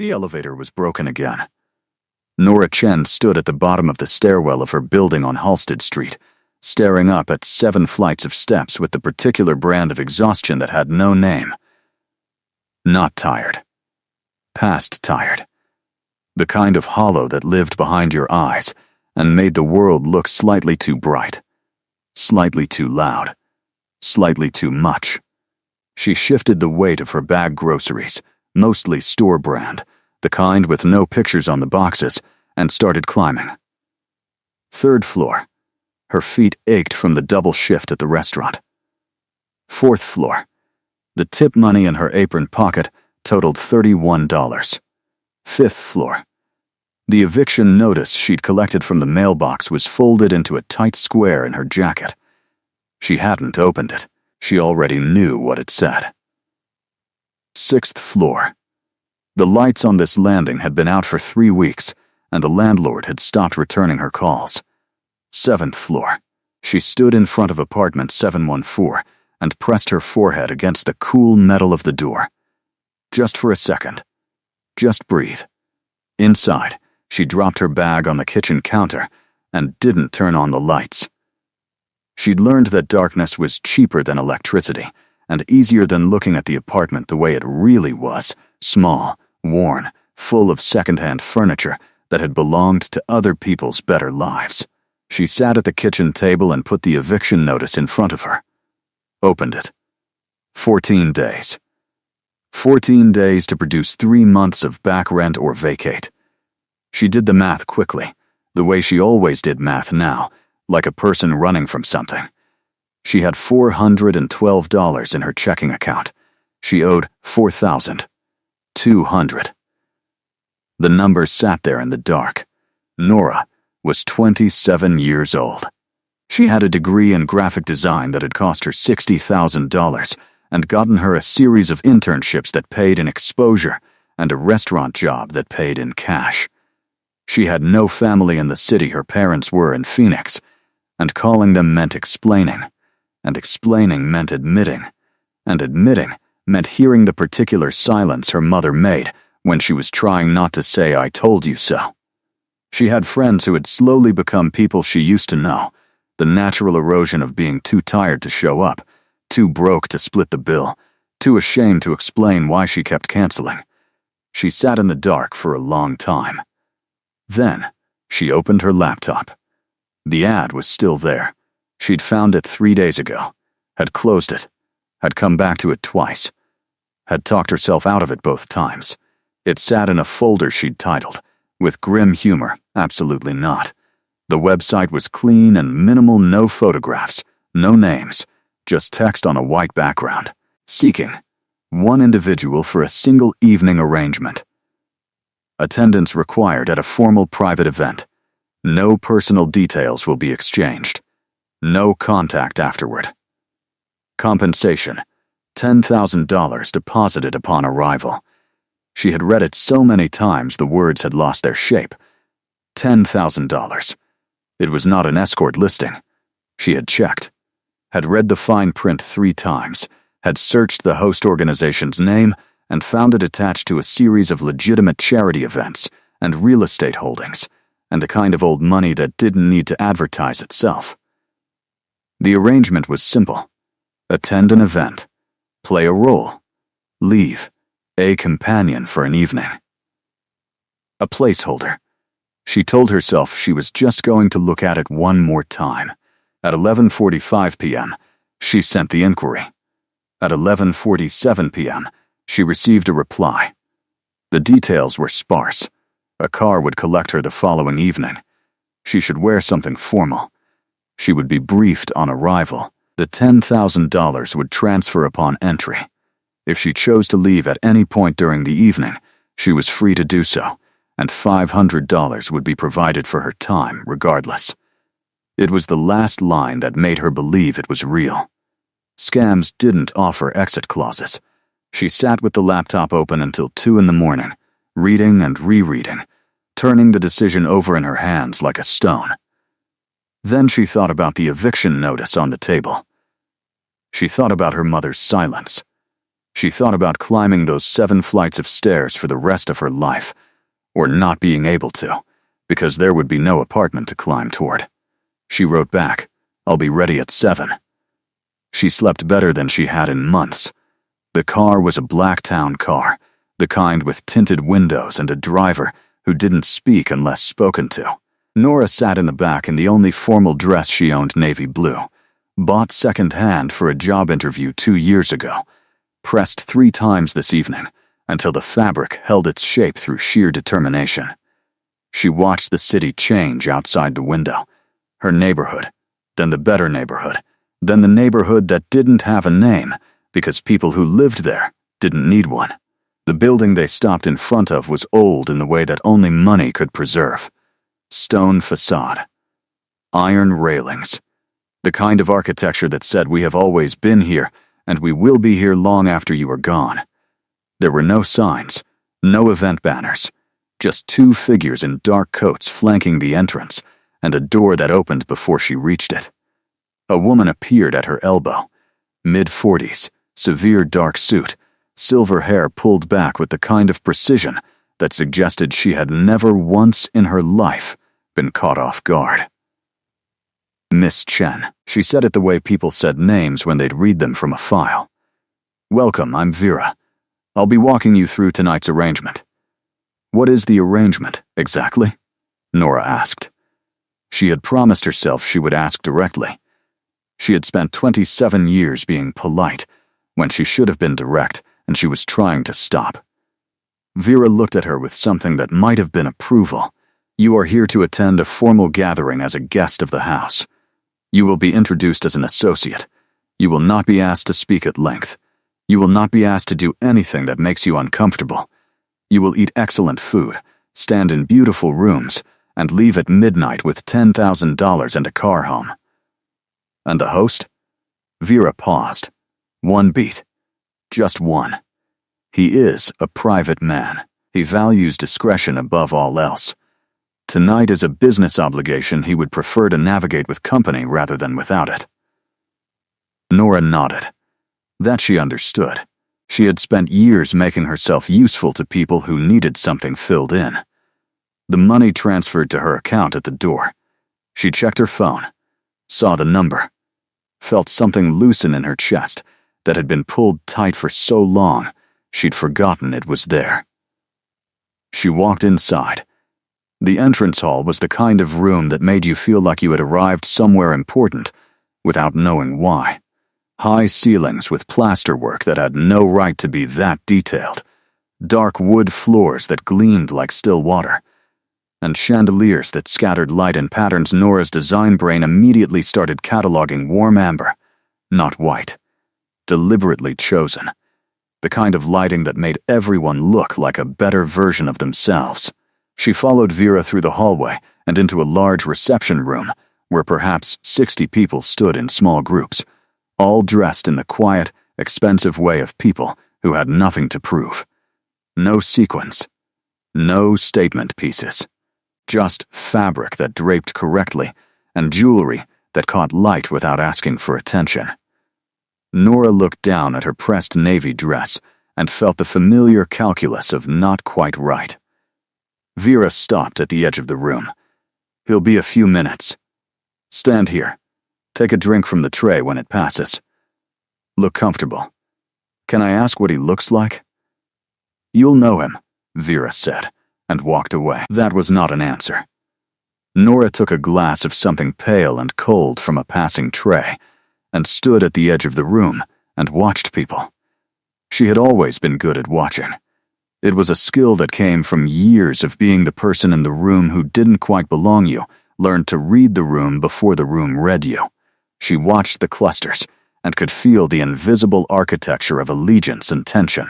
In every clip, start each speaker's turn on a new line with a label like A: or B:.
A: The elevator was broken again. Nora Chen stood at the bottom of the stairwell of her building on Halsted Street, staring up at 7 flights of steps with the particular brand of exhaustion that had no name. Not tired. Past tired. The kind of hollow that lived behind your eyes and made the world look slightly too bright, slightly too loud, slightly too much. She shifted the weight of her bag groceries, mostly store brand, the kind with no pictures on the boxes, and started climbing. 3rd floor. Her feet ached from the double shift at the restaurant. 4th floor. The tip money in her apron pocket totaled $31. 5th floor. The eviction notice she'd collected from the mailbox was folded into a tight square in her jacket. She hadn't opened it. She already knew what it said. 6th floor. The lights on this landing had been out for 3 weeks, and the landlord had stopped returning her calls. 7th floor. She stood in front of apartment 714 and pressed her forehead against the cool metal of the door. Just for a second. Just breathe. Inside, she dropped her bag on the kitchen counter and didn't turn on the lights. She'd learned that darkness was cheaper than electricity and easier than looking at the apartment the way it really was, small, worn, full of second-hand furniture that had belonged to other people's better lives. She sat at the kitchen table and put the eviction notice in front of her. Opened it. 14 days. 14 days to produce 3 months of back rent or vacate. She did the math quickly, the way she always did math now, like a person running from something. She had $412 in her checking account. She owed $4,200. The numbers sat there in the dark. Nora was 27 years old. She had a degree in graphic design that had cost her $60,000 and gotten her a series of internships that paid in exposure and a restaurant job that paid in cash. She had no family in the city her parents were in Phoenix, and calling them meant explaining, and explaining meant admitting, and admitting meant hearing the particular silence her mother made when she was trying not to say "I told you so." She had friends who had slowly become people she used to know, the natural erosion of being too tired to show up, too broke to split the bill, too ashamed to explain why she kept canceling. She sat in the dark for a long time. Then, she opened her laptop. The ad was still there. She'd found it 3 days ago, had closed it, had come back to it twice, had talked herself out of it both times. It sat in a folder she'd titled, with grim humor, absolutely not. The website was clean and minimal, no photographs, no names, just text on a white background. Seeking one individual for a single evening arrangement. Attendance required at a formal private event. No personal details will be exchanged. No contact afterward. Compensation: $10,000 deposited upon arrival. She had read it so many times the words had lost their shape. $10,000. It was not an escort listing. She had checked. Had read the fine print 3 times, had searched the host organization's name, and found it attached to a series of legitimate charity events and real estate holdings, and the kind of old money that didn't need to advertise itself. The arrangement was simple. Attend an event. Play a role. Leave. A companion for an evening. A placeholder. She told herself she was just going to look at it one more time. At 11:45 p.m., she sent the inquiry. At 11:47 p.m., she received a reply. The details were sparse. A car would collect her the following evening. She should wear something formal. She would be briefed on arrival. The $10,000 would transfer upon entry. If she chose to leave at any point during the evening, she was free to do so, and $500 would be provided for her time regardless. It was the last line that made her believe it was real. Scams didn't offer exit clauses. She sat with the laptop open until 2 in the morning, reading and rereading, turning the decision over in her hands like a stone. Then she thought about the eviction notice on the table. She thought about her mother's silence. She thought about climbing those 7 flights of stairs for the rest of her life, or not being able to, because there would be no apartment to climb toward. She wrote back, "I'll be ready at 7. She slept better than she had in months. The car was a black town car, the kind with tinted windows and a driver who didn't speak unless spoken to. Nora sat in the back in the only formal dress she owned, navy blue, bought second-hand for a job interview 2 years ago, pressed 3 times this evening until the fabric held its shape through sheer determination. She watched the city change outside the window, her neighborhood, then the better neighborhood, then the neighborhood that didn't have a name because people who lived there didn't need one. The building they stopped in front of was old in the way that only money could preserve. Stone facade, iron railings, the kind of architecture that said we have always been here and we will be here long after you are gone. There were no signs, no event banners, just 2 figures in dark coats flanking the entrance and a door that opened before she reached it. A woman appeared at her elbow, mid-40s, severe dark suit, silver hair pulled back with the kind of precision that suggested she had never once in her life been caught off guard. "Miss Chen," she said it the way people said names when they'd read them from a file. "Welcome, I'm Vera. I'll be walking you through tonight's arrangement." "What is the arrangement, exactly?" Nora asked. She had promised herself she would ask directly. She had spent 27 years being polite when she should have been direct, and she was trying to stop. Vera looked at her with something that might have been approval. "You are here to attend a formal gathering as a guest of the house. You will be introduced as an associate. You will not be asked to speak at length. You will not be asked to do anything that makes you uncomfortable. You will eat excellent food, stand in beautiful rooms, and leave at midnight with $10,000 and a car home." "And the host?" Vera paused. 1 beat. Just 1. "He is a private man. He values discretion above all else. Tonight is a business obligation he would prefer to navigate with company rather than without it." Nora nodded. That she understood. She had spent years making herself useful to people who needed something filled in. The money transferred to her account at the door. She checked her phone, saw the number, felt something loosen in her chest that had been pulled tight for so long she'd forgotten it was there. She walked inside. The entrance hall was the kind of room that made you feel like you had arrived somewhere important without knowing why. High ceilings with plasterwork that had no right to be that detailed, dark wood floors that gleamed like still water, and chandeliers that scattered light in patterns Nora's design brain immediately started cataloging warm amber, not white, deliberately chosen, the kind of lighting that made everyone look like a better version of themselves. She followed Vera through the hallway and into a large reception room where perhaps 60 people stood in small groups, all dressed in the quiet, expensive way of people who had nothing to prove. No sequins, no statement pieces, just fabric that draped correctly and jewelry that caught light without asking for attention. Nora looked down at her pressed navy dress and felt the familiar calculus of not quite right. Vera stopped at the edge of the room. "He'll be a few minutes. Stand here. Take a drink from the tray when it passes. Look comfortable. Can I ask what he looks like?" "You'll know him," Vera said, and walked away. That was not an answer. Nora took a glass of something pale and cold from a passing tray and stood at the edge of the room and watched people. She had always been good at watching. It was a skill that came from years of being the person in the room who didn't quite belong you, learned to read the room before the room read you. She watched the clusters and could feel the invisible architecture of allegiance and tension.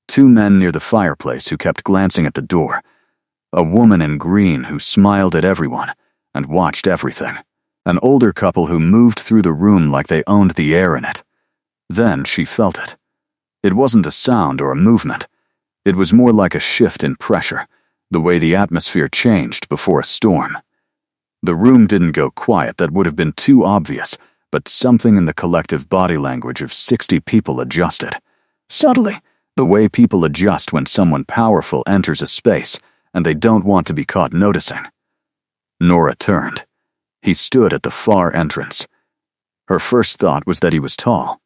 A: 2 men near the fireplace who kept glancing at the door, a woman in green who smiled at everyone and watched everything, an older couple who moved through the room like they owned the air in it. Then she felt it. It wasn't a sound or a movement. It was more like a shift in pressure, the way the atmosphere changed before a storm. The room didn't go quiet, that would have been too obvious, but something in the collective body language of 60 people adjusted. Subtly, the way people adjust when someone powerful enters a space and they don't want to be caught noticing. Nora turned. He stood at the far entrance. Her first thought was that he was tall.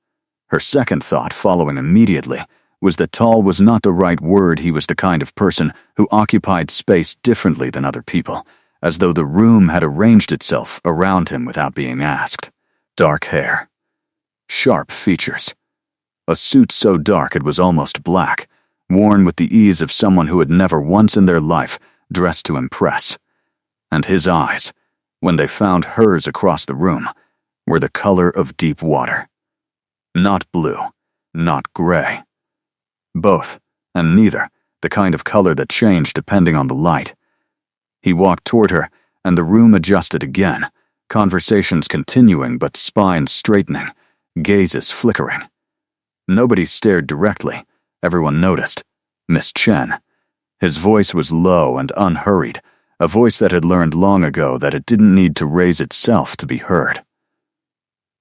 A: Her second thought, following immediately, was that tall was not the right word. He was the kind of person who occupied space differently than other people, as though the room had arranged itself around him without being asked. Dark hair. Sharp features. A suit so dark it was almost black, worn with the ease of someone who had never once in their life dressed to impress. And his eyes, when they found hers across the room, were the color of deep water. Not blue, not gray. Both, and neither, the kind of color that changed depending on the light. He walked toward her, and the room adjusted again, conversations continuing but spines straightening, gazes flickering. Nobody stared directly. Everyone noticed. Miss Chen. His voice was low and unhurried, a voice that had learned long ago that it didn't need to raise itself to be heard.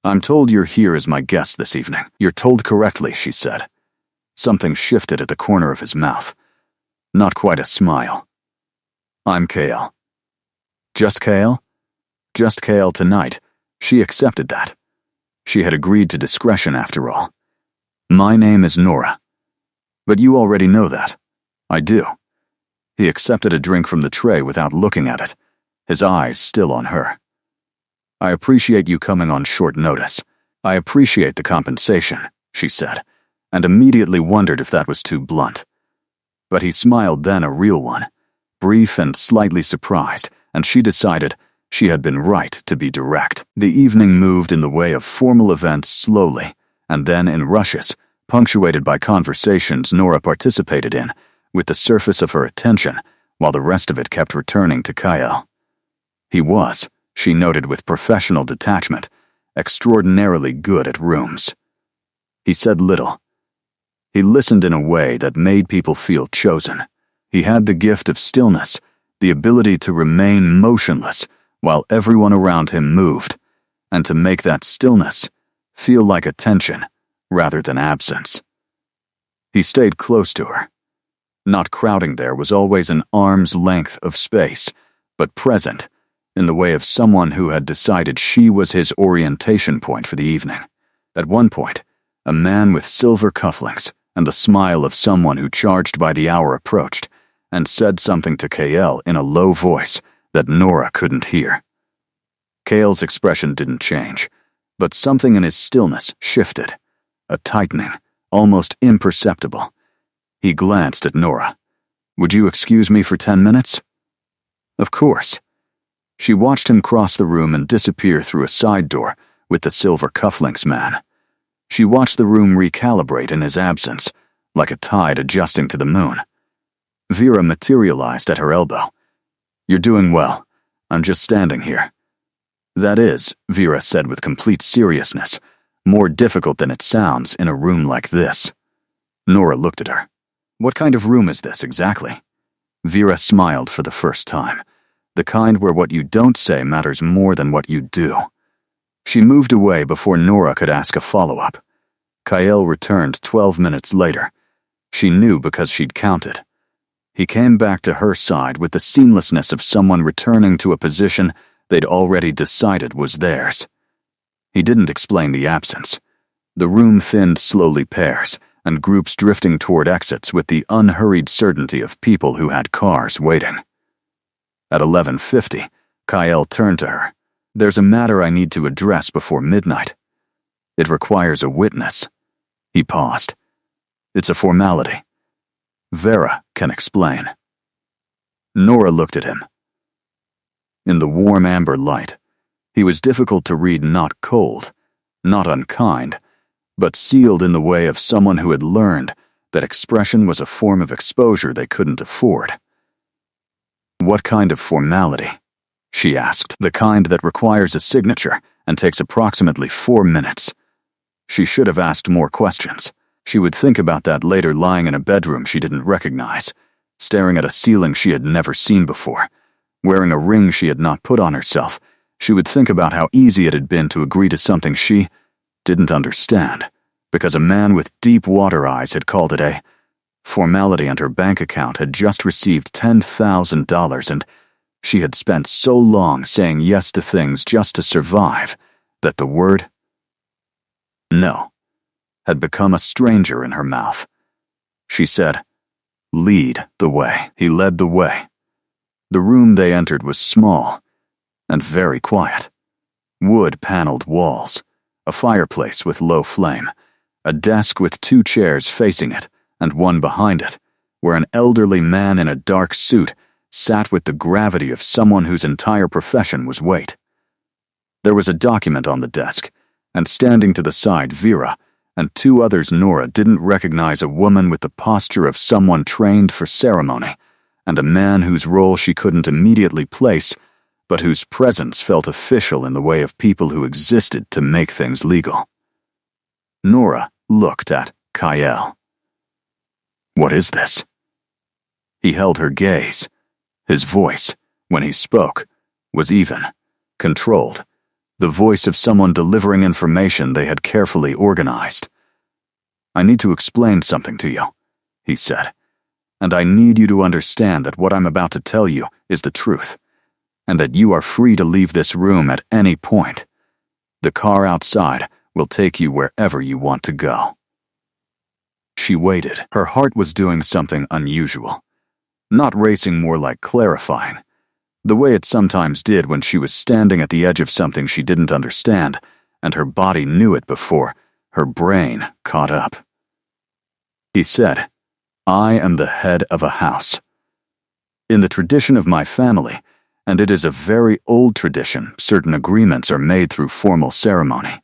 A: "I'm told you're here as my guest this evening." "You're told correctly," she said. Something shifted at the corner of his mouth. Not quite a smile. "I'm Kale." Just Kale? Just Kale tonight. She accepted that. She had agreed to discretion after all. "My name is Nora." "But you already know that." "I do." He accepted a drink from the tray without looking at it, his eyes still on her. "I appreciate you coming on short notice. I appreciate the compensation," she said, and immediately wondered if that was too blunt. But he smiled then, a real one, brief and slightly surprised, and she decided she had been right to be direct. The evening moved in the way of formal events slowly, and then in rushes, punctuated by conversations Nora participated in, with the surface of her attention, while the rest of it kept returning to Kyle. He was, she noted with professional detachment, extraordinarily good at rooms. He said little. He listened in a way that made people feel chosen. He had the gift of stillness, the ability to remain motionless while everyone around him moved, and to make that stillness feel like attention rather than absence. He stayed close to her. Not crowding there was always an arm's length of space, but present, in the way of someone who had decided she was his orientation point for the evening. At one point, a man with silver cufflinks and the smile of someone who charged by the hour approached and said something to Kale in a low voice that Nora couldn't hear. Kale's expression didn't change, but something in his stillness shifted, a tightening, almost imperceptible. He glanced at Nora. "Would you excuse me for 10 minutes?" "Of course." She watched him cross the room and disappear through a side door with the silver cufflinks man. She watched the room recalibrate in his absence, like a tide adjusting to the moon. Vera materialized at her elbow. "You're doing well. I'm just standing here." "That is," Vera said with complete seriousness, "more difficult than it sounds in a room like this." Nora looked at her. "What kind of room is this exactly?" Vera smiled for the first time, the kind where what you don't say matters more than what you do. She moved away before Nora could ask a follow-up. Kyle returned 12 minutes later. She knew because she'd counted. He came back to her side with the seamlessness of someone returning to a position they'd already decided was theirs. He didn't explain the absence. The room thinned slowly pairs, and groups drifting toward exits with the unhurried certainty of people who had cars waiting. At 11:50, Kyle turned to her. "There's a matter I need to address before midnight. It requires a witness." He paused. "It's a formality. Vera can explain." Nora looked at him. In the warm amber light, he was difficult to read, not cold, not unkind, but sealed in the way of someone who had learned that expression was a form of exposure they couldn't afford. "What kind of formality?" she asked. "The kind that requires a signature and takes approximately 4 minutes. She should have asked more questions. She would think about that later, lying in a bedroom she didn't recognize, staring at a ceiling she had never seen before, wearing a ring she had not put on herself. She would think about how easy it had been to agree to something she didn't understand, because a man with deep water eyes had called it a formality, and her bank account had just received $10,000, and she had spent so long saying yes to things just to survive that the word no had become a stranger in her mouth. She said, "Lead the way." He led the way. The room they entered was small and very quiet. Wood-paneled walls, a fireplace with low flame, a desk with 2 chairs facing it and one behind it, where an elderly man in a dark suit sat with the gravity of someone whose entire profession was wait. There was a document on the desk, and standing to the side, Vera and 2 others. Nora didn't recognize a woman with the posture of someone trained for ceremony, and a man whose role she couldn't immediately place, but whose presence felt official in the way of people who existed to make things legal. Nora looked at Kyle. "What is this?" He held her gaze. His voice, when he spoke, was even, controlled, the voice of someone delivering information they had carefully organized. "I need to explain something to you," he said, "and I need you to understand that what I'm about to tell you is the truth, and that you are free to leave this room at any point. The car outside will take you wherever you want to go." She waited. Her heart was doing something unusual. Not racing, more like clarifying, the way it sometimes did when she was standing at the edge of something she didn't understand, and her body knew it before her brain caught up. He said, "I am the head of a house. In the tradition of my family, and it is a very old tradition, certain agreements are made through formal ceremony.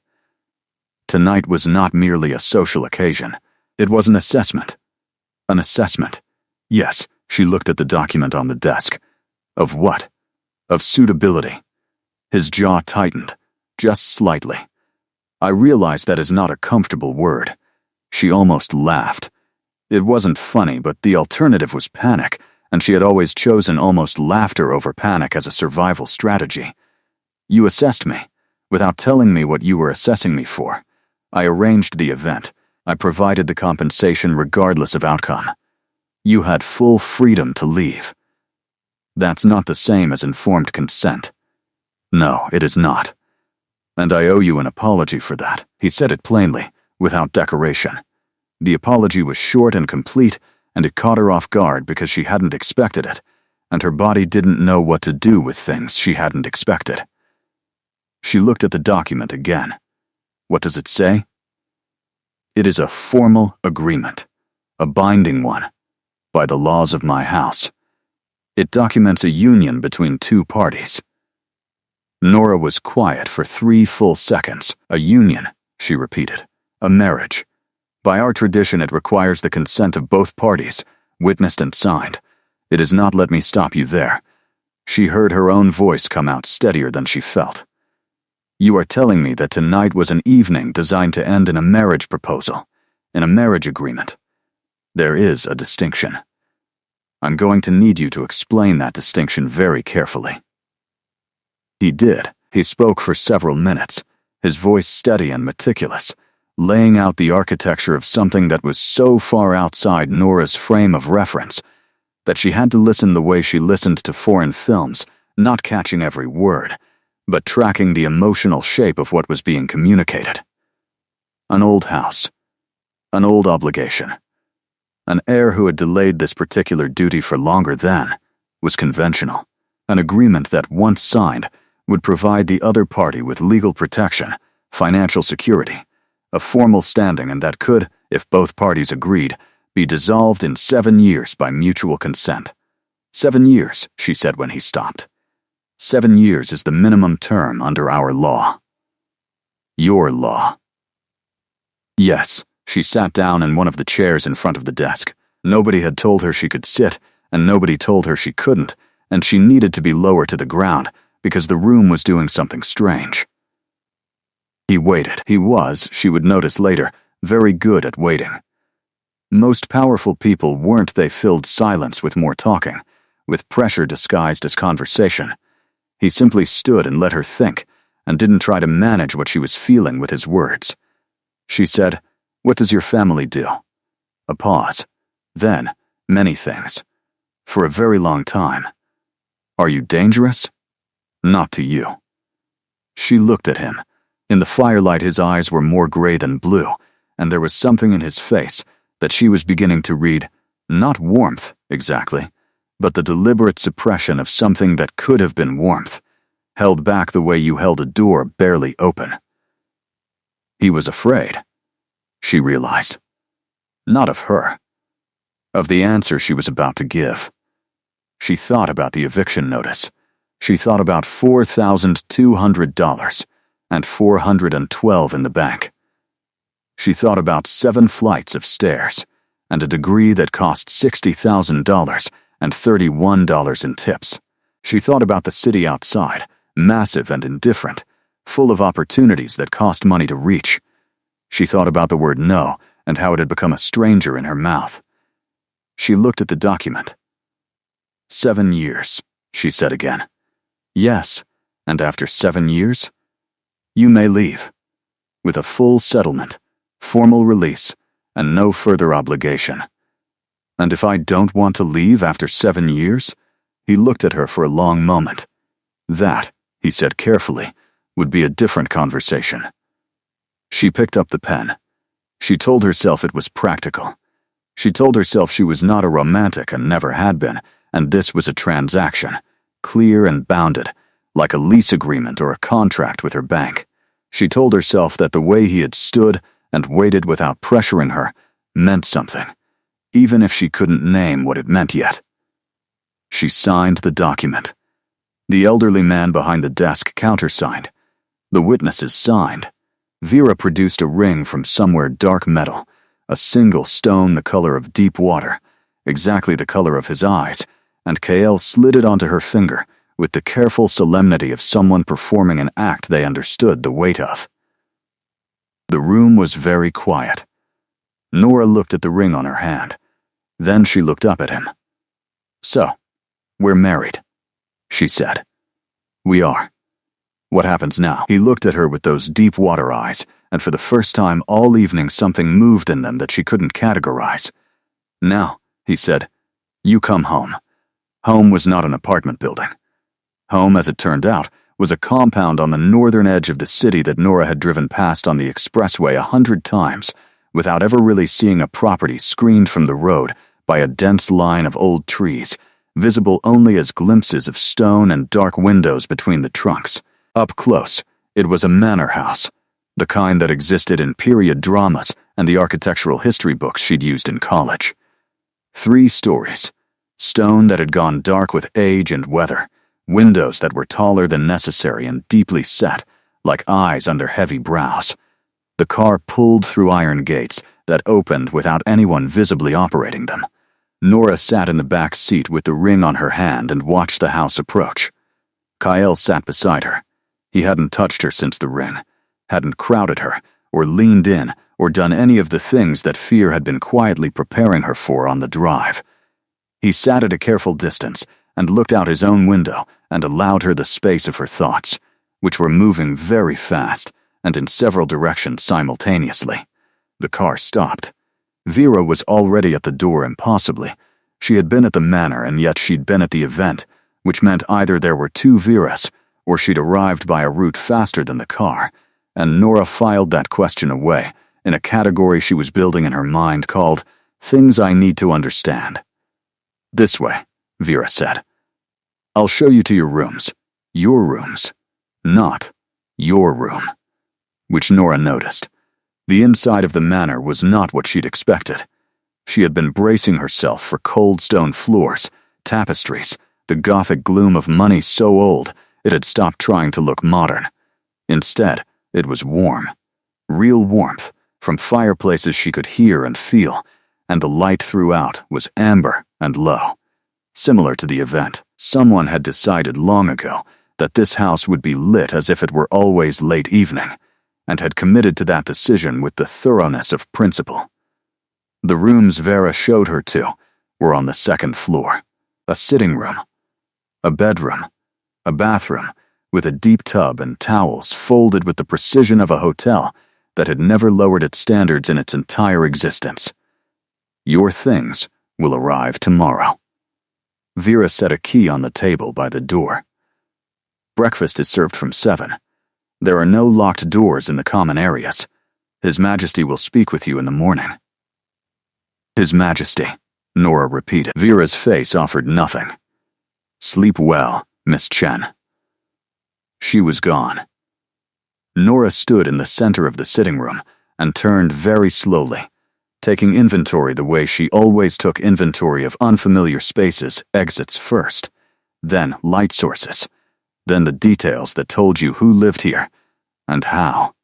A: Tonight was not merely a social occasion. It was an assessment. An assessment. Yes." She looked at the document on the desk. Of what? Of suitability. His jaw tightened, just slightly. I realized that is not a comfortable word. She almost laughed. It wasn't funny, but the alternative was panic, and she had always chosen almost laughter over panic as a survival strategy. "You assessed me, without telling me what you were assessing me for. I arranged the event. I provided the compensation regardless of outcome. You had full freedom to leave. That's not the same as informed consent. No, it is not. And I owe you an apology for that." He said it plainly, without decoration. The apology was short and complete, and it caught her off guard because she hadn't expected it, and her body didn't know what to do with things she hadn't expected. She looked at the document again. What does it say? "It is a formal agreement, a binding one, by the laws of my house. It documents a union between 2 parties." Nora was quiet for 3 full seconds. "A union," she repeated. "A marriage. By our tradition, it requires the consent of both parties, witnessed and signed. It is not." "Let me stop you there." She heard her own voice come out steadier than she felt. "You are telling me that tonight was an evening designed to end in a marriage proposal, in a marriage agreement. There is a distinction. I'm going to need you to explain that distinction very carefully." He did. He spoke for several minutes, his voice steady and meticulous, laying out the architecture of something that was so far outside Nora's frame of reference that she had to listen the way she listened to foreign films, not catching every word, but tracking the emotional shape of what was being communicated. An old house. An old obligation. An heir who had delayed this particular duty for longer than was conventional. An agreement that, once signed, would provide the other party with legal protection, financial security, a formal standing, and that could, if both parties agreed, be dissolved in 7 years by mutual consent. 7 years, she said when he stopped. 7 years is the minimum term under our law. Your law. Yes. She sat down in one of the chairs in front of the desk. Nobody had told her she could sit, and nobody told her she couldn't, and she needed to be lower to the ground because the room was doing something strange. He waited. He was, she would notice later, very good at waiting. Most powerful people weren't. They filled silence with more talking, with pressure disguised as conversation. He simply stood and let her think, and didn't try to manage what she was feeling with his words. She said, What does your family do? A pause. Then, many things. For a very long time. Are you dangerous? Not to you. She looked at him. In the firelight, his eyes were more gray than blue, and there was something in his face that she was beginning to read, not warmth, exactly, but the deliberate suppression of something that could have been warmth, held back the way you held a door barely open. He was afraid, she realized. Not of her. Of the answer she was about to give. She thought about the eviction notice. She thought about $4,200 and $412 in the bank. She thought about 7 flights of stairs and a degree that cost $60,000 and $31 in tips. She thought about the city outside, massive and indifferent, full of opportunities that cost money to reach. She thought about the word no and how it had become a stranger in her mouth. She looked at the document. 7 years, she said again. Yes, and after 7 years, you may leave, with a full settlement, formal release, and no further obligation. And if I don't want to leave after 7 years? He looked at her for a long moment. That, he said carefully, would be a different conversation. She picked up the pen. She told herself it was practical. She told herself she was not a romantic and never had been, and this was a transaction, clear and bounded, like a lease agreement or a contract with her bank. She told herself that the way he had stood and waited without pressuring her meant something, even if she couldn't name what it meant yet. She signed the document. The elderly man behind the desk countersigned. The witnesses signed. Vera produced a ring from somewhere dark metal, a single stone the color of deep water, exactly the color of his eyes, and Kael slid it onto her finger with the careful solemnity of someone performing an act they understood the weight of. The room was very quiet. Nora looked at the ring on her hand. Then she looked up at him. So, we're married, she said. We are. What happens now? He looked at her with those deep water eyes, and for the first time all evening something moved in them that she couldn't categorize. Now, he said, you come home. Home was not an apartment building. Home, as it turned out, was a compound on the northern edge of the city that Nora had driven past on the expressway 100 times without ever really seeing a property screened from the road by a dense line of old trees, visible only as glimpses of stone and dark windows between the trunks. Up close, it was a manor house, the kind that existed in period dramas and the architectural history books she'd used in college. 3 stories, stone that had gone dark with age and weather, windows that were taller than necessary and deeply set, like eyes under heavy brows. The car pulled through iron gates that opened without anyone visibly operating them. Nora sat in the back seat with the ring on her hand and watched the house approach. Kael sat beside her. He hadn't touched her since the ring, hadn't crowded her, or leaned in, or done any of the things that fear had been quietly preparing her for on the drive. He sat at a careful distance and looked out his own window and allowed her the space of her thoughts, which were moving very fast and in several directions simultaneously. The car stopped. Vera was already at the door impossibly. She had been at the manor and yet she'd been at the event, which meant either there were 2 Veras or she'd arrived by a route faster than the car, and Nora filed that question away in a category she was building in her mind called Things I Need to Understand. This way, Vera said. I'll show you to your rooms. Your rooms. Not your room. Which Nora noticed. The inside of the manor was not what she'd expected. She had been bracing herself for cold stone floors, tapestries, the gothic gloom of money so old it had stopped trying to look modern. Instead, it was warm. Real warmth, from fireplaces she could hear and feel, and the light throughout was amber and low. Similar to the event, someone had decided long ago that this house would be lit as if it were always late evening, and had committed to that decision with the thoroughness of principle. The rooms Vera showed her to were on the 2nd floor. A sitting room, a bedroom, a bathroom with a deep tub and towels folded with the precision of a hotel that had never lowered its standards in its entire existence. Your things will arrive tomorrow. Vera set a key on the table by the door. Breakfast is served from 7. There are no locked doors in the common areas. His Majesty will speak with you in the morning. His Majesty, Nora repeated. Vera's face offered nothing. Sleep well, Miss Chen. She was gone. Nora stood in the center of the sitting room and turned very slowly, taking inventory the way she always took inventory of unfamiliar spaces, exits first, then light sources, then the details that told you who lived here and how.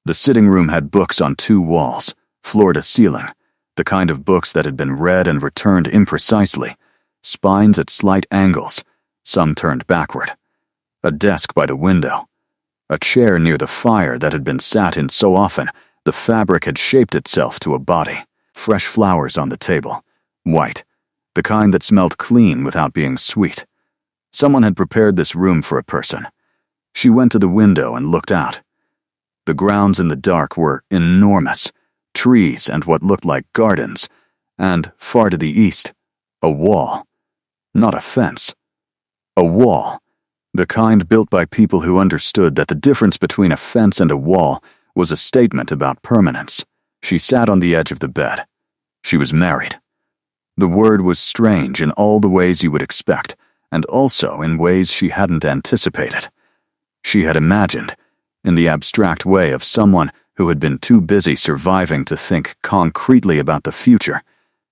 A: The sitting room had books on 2 walls, floor to ceiling, the kind of books that had been read and returned imprecisely, spines at slight angles, some turned backward, a desk by the window, a chair near the fire that had been sat in so often the fabric had shaped itself to a body, fresh flowers on the table, white, the kind that smelled clean without being sweet. Someone had prepared this room for a person. She went to the window and looked out. The grounds in the dark were enormous, trees and what looked like gardens, and, far to the east, a wall. Not a fence. A wall. The kind built by people who understood that the difference between a fence and a wall was a statement about permanence. She sat on the edge of the bed. She was married. The word was strange in all the ways you would expect, and also in ways she hadn't anticipated. She had imagined, in the abstract way of someone who had been too busy surviving to think concretely about the future,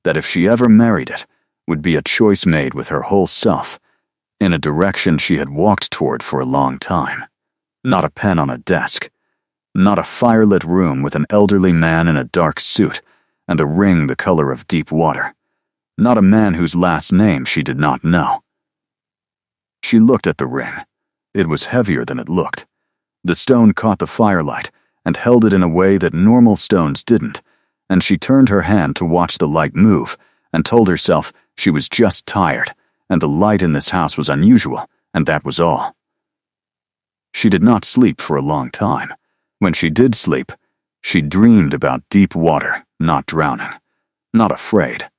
A: that if she ever married it, would be a choice made with her whole self, in a direction she had walked toward for a long time. Not a pen on a desk. Not a firelit room with an elderly man in a dark suit and a ring the color of deep water. Not a man whose last name she did not know. She looked at the ring. It was heavier than it looked. The stone caught the firelight and held it in a way that normal stones didn't, and she turned her hand to watch the light move and told herself she was just tired and the light in this house was unusual, and that was all. She did not sleep for a long time. When she did sleep, she dreamed about deep water, not drowning, not afraid,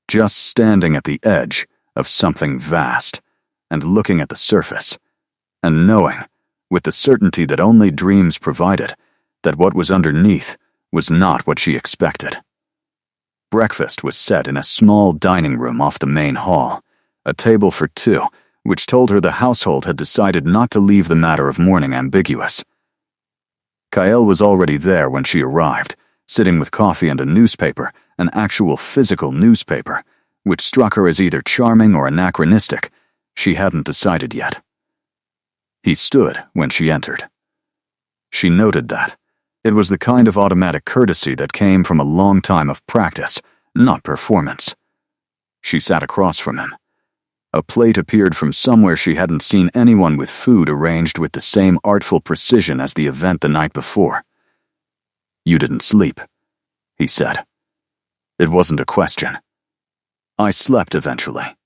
A: just standing at the edge of something vast and looking at the surface, and knowing, with the certainty that only dreams provided, that what was underneath was not what she expected. Breakfast was set in a small dining room off the main hall, a table for 2, which told her the household had decided not to leave the matter of mourning ambiguous. Kyle was already there when she arrived, sitting with coffee and a newspaper, an actual physical newspaper, which struck her as either charming or anachronistic. She hadn't decided yet. He stood when she entered. She noted that. It was the kind of automatic courtesy that came from a long time of practice, not performance. She sat across from him. A plate appeared from somewhere she hadn't seen anyone with food arranged with the same artful precision as the event the night before. "You didn't sleep," he said. It wasn't a question. "I slept eventually."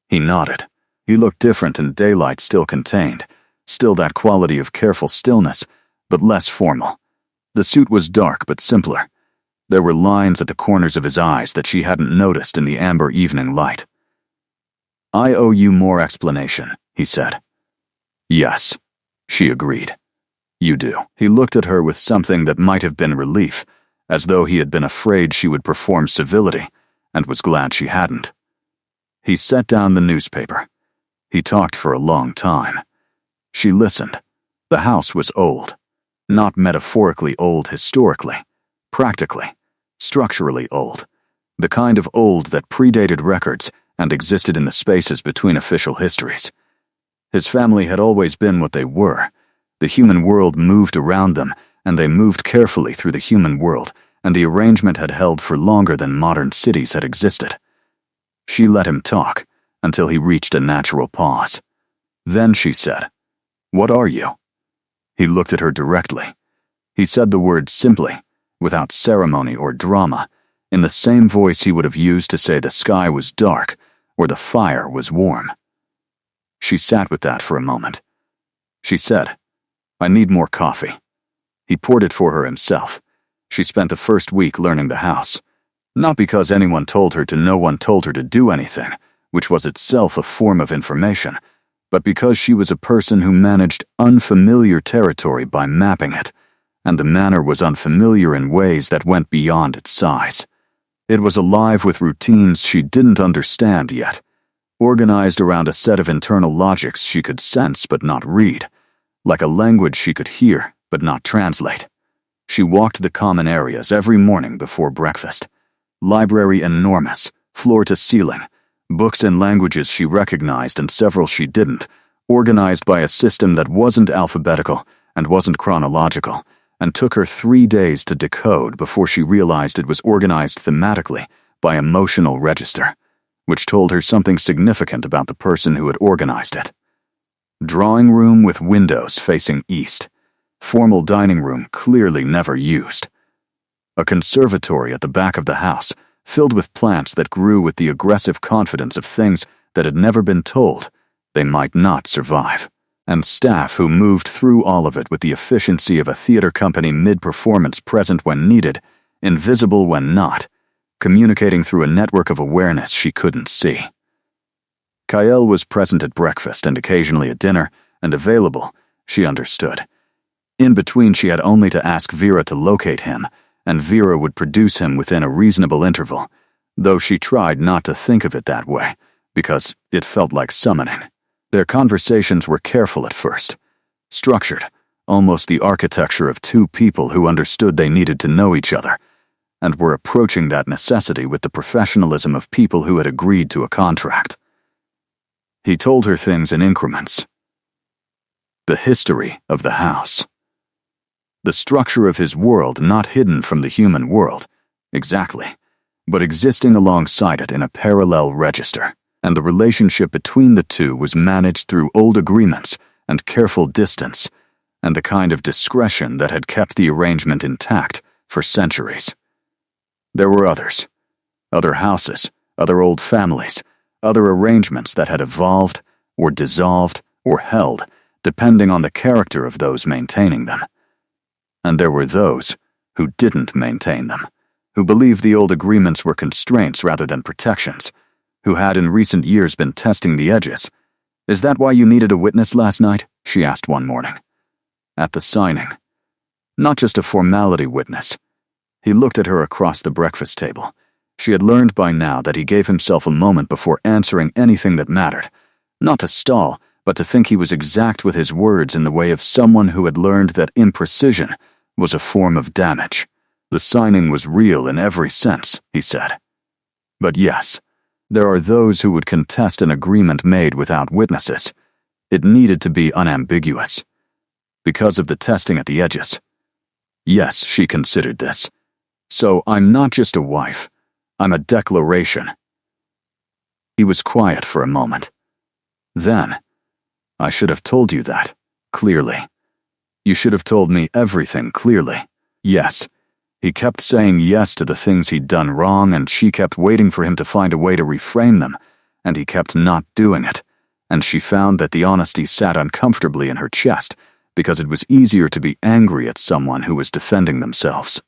A: He nodded. He looked different and daylight still contained, still that quality of careful stillness, but less formal. The suit was dark but simpler. There were lines at the corners of his eyes that she hadn't noticed in the amber evening light. "I owe you more explanation," he said. "Yes," she agreed. "You do." He looked at her with something that might have been relief, as though he had been afraid she would perform civility, and was glad she hadn't. He set down the newspaper. He talked for a long time. She listened. The house was old. Not metaphorically old historically, practically, structurally old. The kind of old that predated records and existed in the spaces between official histories. His family had always been what they were. The human world moved around them, and they moved carefully through the human world, and the arrangement had held for longer than modern cities had existed. She let him talk until he reached a natural pause. Then she said, "What are you?" He looked at her directly. He said the word simply, without ceremony or drama, in the same voice he would have used to say the sky was dark or the fire was warm. She sat with that for a moment. She said, "I need more coffee." He poured it for her himself. She spent the first week learning the house. Not because anyone told her to, no one told her to do anything, which was itself a form of information, but because she was a person who managed unfamiliar territory by mapping it, and the manor was unfamiliar in ways that went beyond its size. It was alive with routines she didn't understand yet, organized around a set of internal logics she could sense but not read, like a language she could hear but not translate. She walked the common areas every morning before breakfast. Library enormous, floor to ceiling, books in languages she recognized and several she didn't, organized by a system that wasn't alphabetical and wasn't chronological, and took her 3 days to decode before she realized it was organized thematically by emotional register, which told her something significant about the person who had organized it. Drawing room with windows facing east. Formal dining room clearly never used. A conservatory at the back of the house, filled with plants that grew with the aggressive confidence of things that had never been told they might not survive, and staff who moved through all of it with the efficiency of a theater company mid-performance, present when needed, invisible when not, communicating through a network of awareness she couldn't see. Kyle was present at breakfast and occasionally at dinner, and available, she understood. In between, she had only to ask Vera to locate him, and Vera would produce him within a reasonable interval, though she tried not to think of it that way, because it felt like summoning. Their conversations were careful at first, structured, almost the architecture of two people who understood they needed to know each other, and were approaching that necessity with the professionalism of people who had agreed to a contract. He told her things in increments. The history of the house. The structure of his world not hidden from the human world, exactly, but existing alongside it in a parallel register, and the relationship between the two was managed through old agreements and careful distance, and the kind of discretion that had kept the arrangement intact for centuries. There were others, other houses, other old families, other arrangements that had evolved or dissolved or held, depending on the character of those maintaining them. And there were those who didn't maintain them, who believed the old agreements were constraints rather than protections, who had in recent years been testing the edges. "Is that why you needed a witness last night?" she asked one morning. At the signing. Not just a formality witness. He looked at her across the breakfast table. She had learned by now that he gave himself a moment before answering anything that mattered, not to stall, but to think he was exact with his words in the way of someone who had learned that imprecision was a form of damage. The signing was real in every sense, he said. But yes, there are those who would contest an agreement made without witnesses. It needed to be unambiguous. Because of the testing at the edges. Yes, she considered this. So I'm not just a wife. I'm a declaration. He was quiet for a moment. Then, I should have told you that, clearly. You should have told me everything clearly. Yes. He kept saying yes to the things he'd done wrong, and she kept waiting for him to find a way to reframe them, and he kept not doing it, and she found that the honesty sat uncomfortably in her chest because it was easier to be angry at someone who was defending themselves.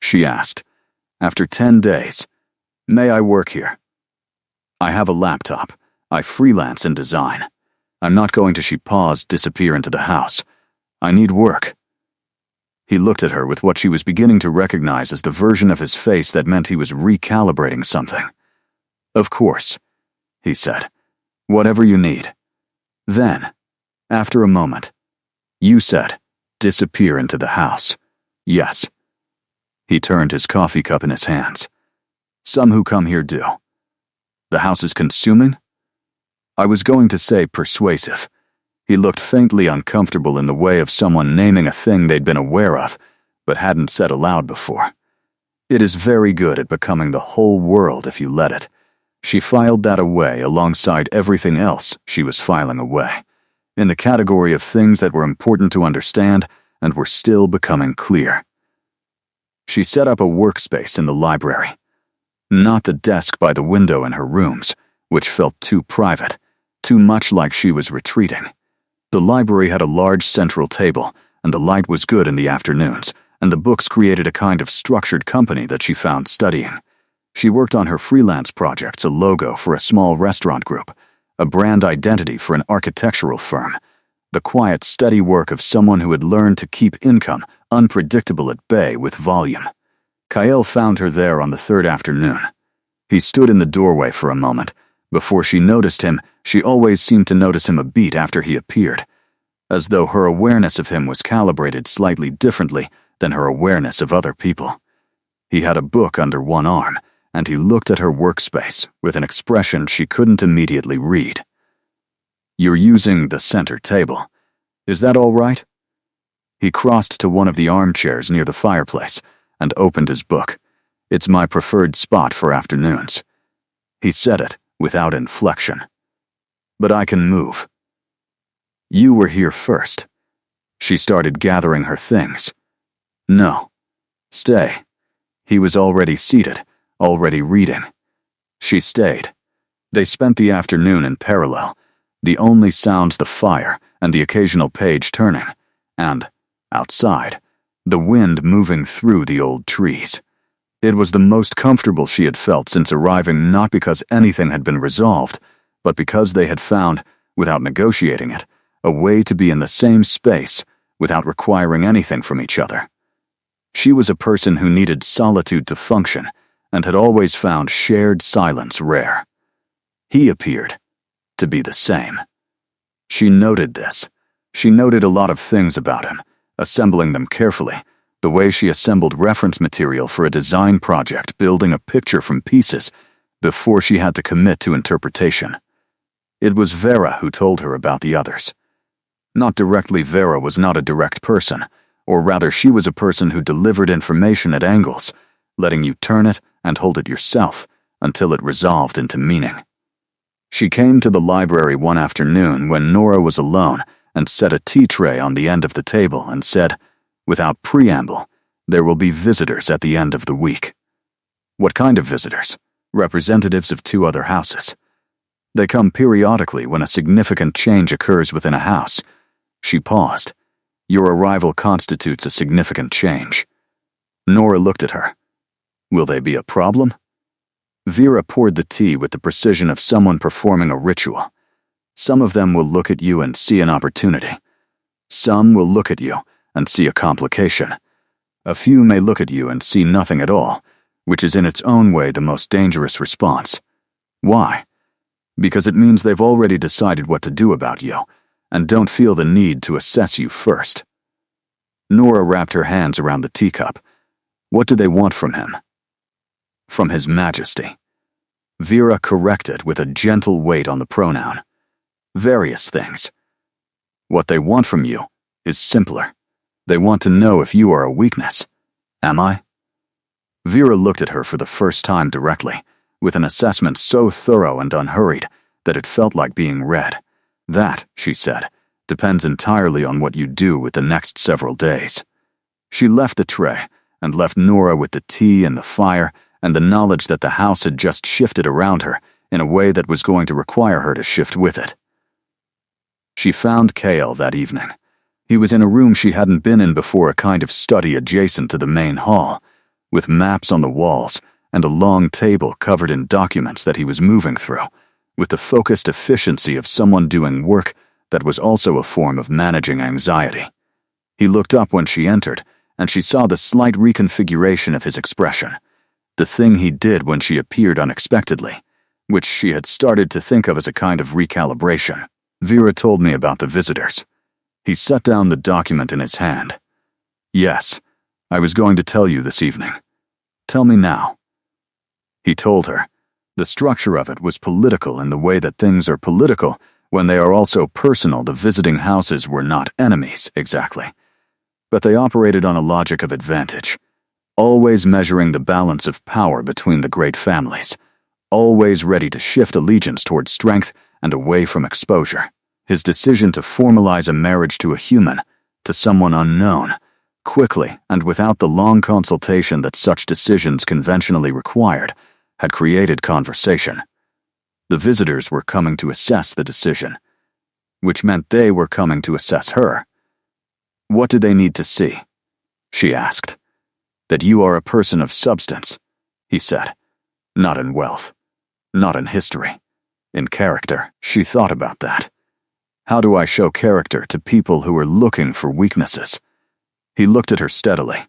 A: She asked, after 10 days, "May I work here? I have a laptop. I freelance in design. I'm not going to," she paused, "disappear into the house. I need work." He looked at her with what she was beginning to recognize as the version of his face that meant he was recalibrating something. "Of course," he said. "Whatever you need." Then, after a moment, "You said, disappear into the house." "Yes." He turned his coffee cup in his hands. "Some who come here do." "The house is consuming?" I was going to say persuasive. He looked faintly uncomfortable in the way of someone naming a thing they'd been aware of, but hadn't said aloud before. "It is very good at becoming the whole world if you let it." She filed that away alongside everything else she was filing away, in the category of things that were important to understand and were still becoming clear. She set up a workspace in the library. Not the desk by the window in her rooms, which felt too private, too much like she was retreating. The library had a large central table, and the light was good in the afternoons, and the books created a kind of structured company that she found studying. She worked on her freelance projects, a logo for a small restaurant group, a brand identity for an architectural firm, the quiet, steady work of someone who had learned to keep income unpredictable at bay with volume. Kyle found her there on the third afternoon. He stood in the doorway for a moment. Before she noticed him, she always seemed to notice him a beat after he appeared, as though her awareness of him was calibrated slightly differently than her awareness of other people. He had a book under one arm, and he looked at her workspace with an expression she couldn't immediately read. "You're using the center table. Is that all right?" He crossed to one of the armchairs near the fireplace and opened his book. "It's my preferred spot for afternoons." He said it without inflection. "But I can move." "You were here first." She started gathering her things. "No. Stay." He was already seated, already reading. She stayed. They spent the afternoon in parallel, the only sounds the fire and the occasional page turning, and, outside, the wind moving through the old trees. It was the most comfortable she had felt since arriving, not because anything had been resolved, but because they had found, without negotiating it, a way to be in the same space without requiring anything from each other. She was a person who needed solitude to function and had always found shared silence rare. He appeared to be the same. She noted this. She noted a lot of things about him, assembling them carefully, the way she assembled reference material for a design project, building a picture from pieces before she had to commit to interpretation. It was Vera who told her about the others. Not directly. Vera was not a direct person, or rather she was a person who delivered information at angles, letting you turn it and hold it yourself until it resolved into meaning. She came to the library one afternoon when Nora was alone and set a tea tray on the end of the table and said, without preamble, "There will be visitors at the end of the week." "What kind of visitors?" "Representatives of 2 other houses. They come periodically when a significant change occurs within a house." She paused. "Your arrival constitutes a significant change." Nora looked at her. "Will they be a problem?" Vera poured the tea with the precision of someone performing a ritual. "Some of them will look at you and see an opportunity. Some will look at you and see a complication. A few may look at you and see nothing at all, which is in its own way the most dangerous response. Why? Because it means they've already decided what to do about you, and don't feel the need to assess you first." Nora wrapped her hands around the teacup. "What do they want from him?" "From His Majesty." Vera corrected with a gentle weight on the pronoun. "Various things. What they want from you is simpler. They want to know if you are a weakness. Am I?" Vera looked at her for the first time directly, with an assessment so thorough and unhurried that it felt like being read. "That," she said, "depends entirely on what you do with the next several days." She left the tray and left Nora with the tea and the fire and the knowledge that the house had just shifted around her in a way that was going to require her to shift with it. She found Kale that evening. He was in a room she hadn't been in before, a kind of study adjacent to the main hall, with maps on the walls and a long table covered in documents that he was moving through, with the focused efficiency of someone doing work that was also a form of managing anxiety. He looked up when she entered, and she saw the slight reconfiguration of his expression, the thing he did when she appeared unexpectedly, which she had started to think of as a kind of recalibration. "Vera told me about the visitors." He set down the document in his hand. "Yes, I was going to tell you this evening. Tell me now." He told her. The structure of it was political in the way that things are political when they are also personal. The visiting houses were not enemies, exactly, but they operated on a logic of advantage, always measuring the balance of power between the great families, always ready to shift allegiance toward strength and away from exposure. His decision to formalize a marriage to a human, to someone unknown, quickly and without the long consultation that such decisions conventionally required, had created conversation. The visitors were coming to assess the decision, which meant they were coming to assess her. What do they need to see? She asked. That you are a person of substance, he said. Not in wealth. Not in history. In character. She thought about that. How do I show character to people who are looking for weaknesses? He looked at her steadily.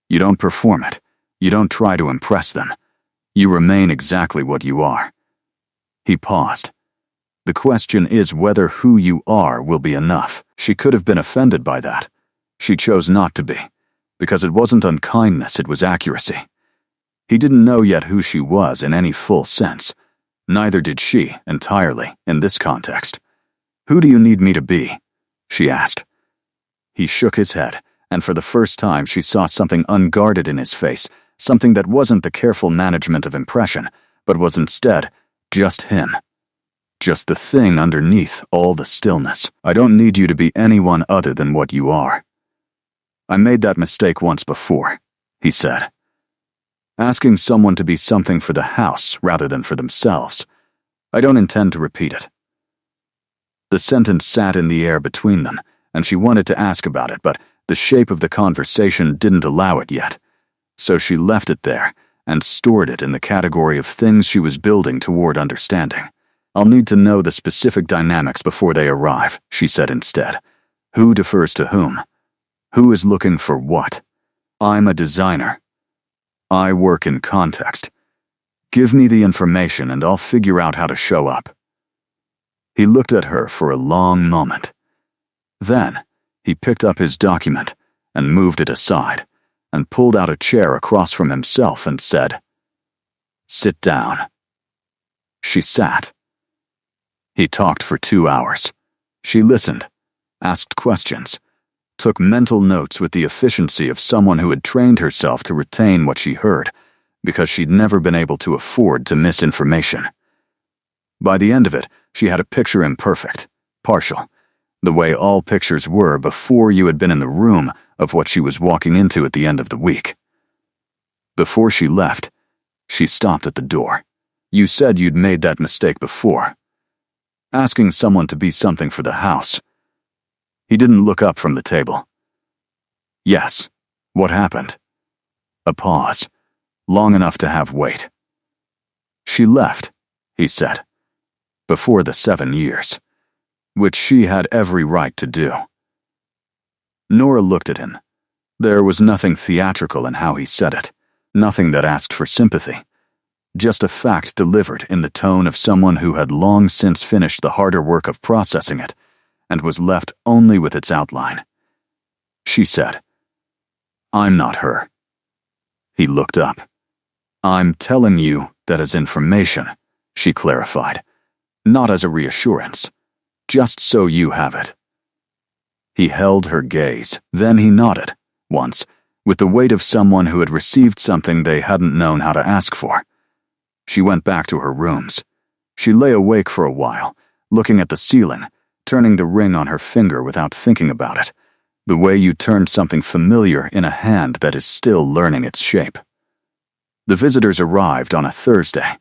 A: You don't perform it. You don't try to impress them. You remain exactly what you are. He paused. The question is whether who you are will be enough. She could have been offended by that. She chose not to be, because it wasn't unkindness, it was accuracy. He didn't know yet who she was in any full sense. Neither did she, entirely, in this context. Who do you need me to be? She asked. He shook his head, and for the first time she saw something unguarded in his face, something that wasn't the careful management of impression, but was instead just him. Just the thing underneath all the stillness. I don't need you to be anyone other than what you are. I made that mistake once before, he said. Asking someone to be something for the house rather than for themselves. I don't intend to repeat it. The sentence sat in the air between them, and she wanted to ask about it, but the shape of the conversation didn't allow it yet. So she left it there and stored it in the category of things she was building toward understanding. I'll need to know the specific dynamics before they arrive, she said instead. Who defers to whom? Who is looking for what? I'm a designer. I work in context. Give me the information and I'll figure out how to show up. He looked at her for a long moment. Then, he picked up his document and moved it aside and pulled out a chair across from himself and said, "Sit down." She sat. He talked for 2 hours. She listened, asked questions, took mental notes with the efficiency of someone who had trained herself to retain what she heard, because she'd never been able to afford to miss information. By the end of it, she had a picture imperfect, partial, the way all pictures were before you had been in the room of what she was walking into at the end of the week. Before she left, she stopped at the door. You said you'd made that mistake before. Asking someone to be something for the house. He didn't look up from the table. Yes. What happened? A pause, long enough to have weight. She left, he said, before the 7 years, which she had every right to do. Nora looked at him. There was nothing theatrical in how he said it, nothing that asked for sympathy. Just a fact delivered in the tone of someone who had long since finished the harder work of processing it and was left only with its outline. She said, "I'm not her." He looked up. "I'm telling you that as information," she clarified, "not as a reassurance, just so you have it." He held her gaze, then he nodded, once, with the weight of someone who had received something they hadn't known how to ask for. She went back to her rooms. She lay awake for a while, looking at the ceiling, turning the ring on her finger without thinking about it, the way you turn something familiar in a hand that is still learning its shape. The visitors arrived on a Thursday,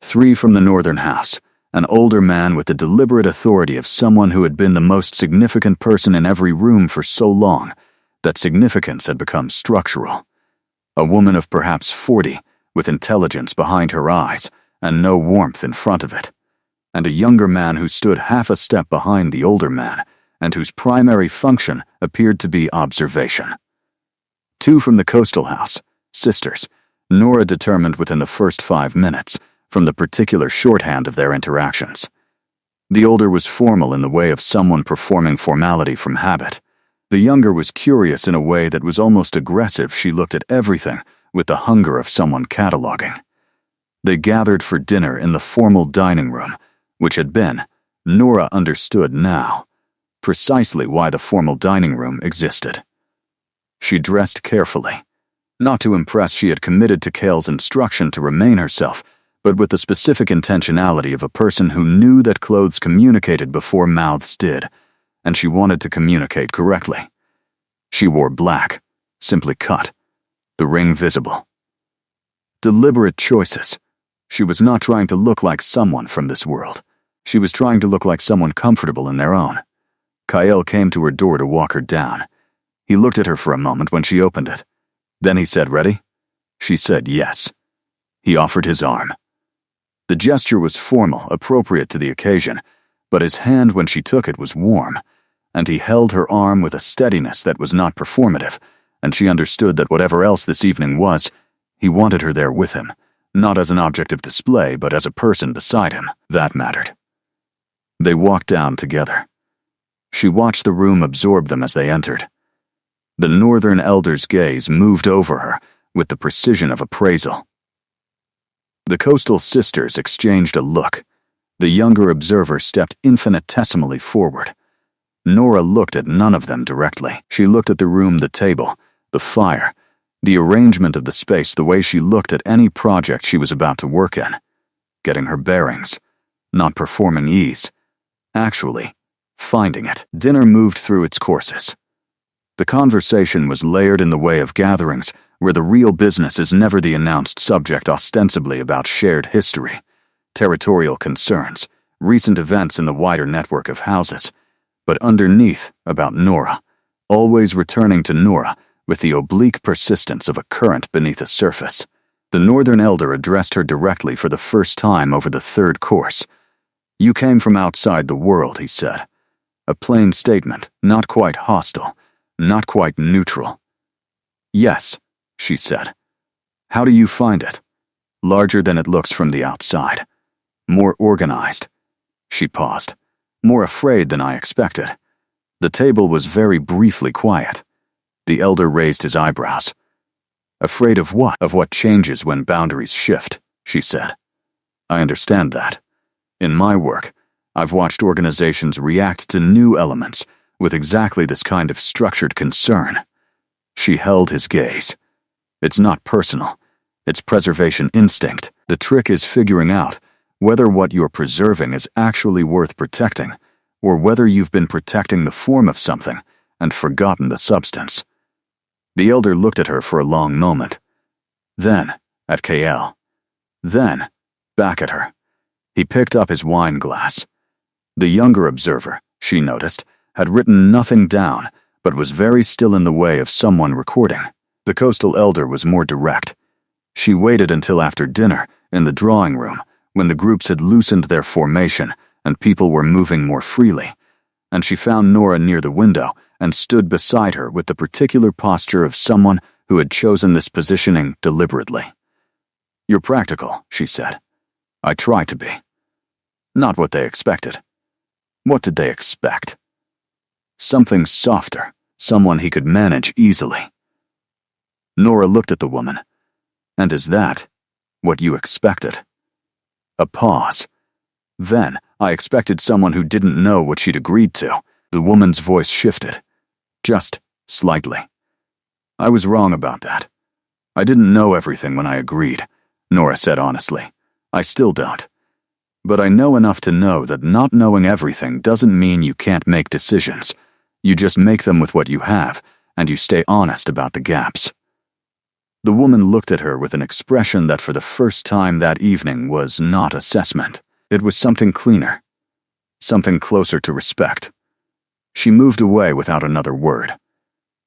A: 3 from the northern house, an older man with the deliberate authority of someone who had been the most significant person in every room for so long that significance had become structural. A woman of perhaps 40, with intelligence behind her eyes and no warmth in front of it, and a younger man who stood half a step behind the older man and whose primary function appeared to be observation. 2 from the coastal house, sisters, Nora determined within the first 5 minutes from the particular shorthand of their interactions. The older was formal in the way of someone performing formality from habit. The younger was curious in a way that was almost aggressive. She looked at everything with the hunger of someone cataloging. They gathered for dinner in the formal dining room, which had been, Nora understood now, precisely why the formal dining room existed. She dressed carefully. Not to impress, she had committed to Cale's instruction to remain herself, but with the specific intentionality of a person who knew that clothes communicated before mouths did, and she wanted to communicate correctly. She wore black, simply cut, the ring visible. Deliberate choices. She was not trying to look like someone from this world. She was trying to look like someone comfortable in their own. Kyle came to her door to walk her down. He looked at her for a moment when she opened it. Then he said, "Ready?" She said yes. He offered his arm. The gesture was formal, appropriate to the occasion, but his hand when she took it was warm, and he held her arm with a steadiness that was not performative, and she understood that whatever else this evening was, he wanted her there with him, not as an object of display, but as a person beside him. That mattered. They walked down together. She watched the room absorb them as they entered. The northern elder's gaze moved over her with the precision of appraisal. The coastal sisters exchanged a look. The younger observer stepped infinitesimally forward. Nora looked at none of them directly. She looked at the room, the table, the fire, the arrangement of the space, the way she looked at any project she was about to work in. Getting her bearings, not performing ease, actually finding it. Dinner moved through its courses. The conversation was layered in the way of gatherings where the real business is never the announced subject, ostensibly about shared history, territorial concerns, recent events in the wider network of houses, but underneath about Nora, always returning to Nora with the oblique persistence of a current beneath a surface. The northern elder addressed her directly for the first time over the third course. "You came from outside the world," he said. A plain statement, not quite hostile, not quite neutral. "Yes," she said. "How do you find it?" "Larger than it looks from the outside. More organized." She paused. "More afraid than I expected." The table was very briefly quiet. The elder raised his eyebrows. "Afraid of what?" "Of what changes when boundaries shift," she said. "I understand that. In my work, I've watched organizations react to new elements with exactly this kind of structured concern." She held his gaze. "It's not personal. It's preservation instinct. The trick is figuring out whether what you're preserving is actually worth protecting, or whether you've been protecting the form of something and forgotten the substance." The elder looked at her for a long moment. Then, at KL. Then, back at her. He picked up his wine glass. The younger observer, she noticed, had written nothing down, but was very still in the way of someone recording. The coastal elder was more direct. She waited until after dinner, in the drawing room, when the groups had loosened their formation and people were moving more freely, and she found Nora near the window and stood beside her with the particular posture of someone who had chosen this positioning deliberately. "You're practical," she said. "I try to be." Not what they expected. What did they expect? Something softer, someone he could manage easily. Nora looked at the woman. "And is that what you expected?" A pause. "Then, I expected someone who didn't know what she'd agreed to." The woman's voice shifted. Just slightly. "I was wrong about that. I didn't know everything when I agreed," Nora said honestly. "I still don't. But I know enough to know that not knowing everything doesn't mean you can't make decisions. You just make them with what you have, and you stay honest about the gaps." The woman looked at her with an expression that for the first time that evening was not assessment. It was something cleaner. Something closer to respect. She moved away without another word.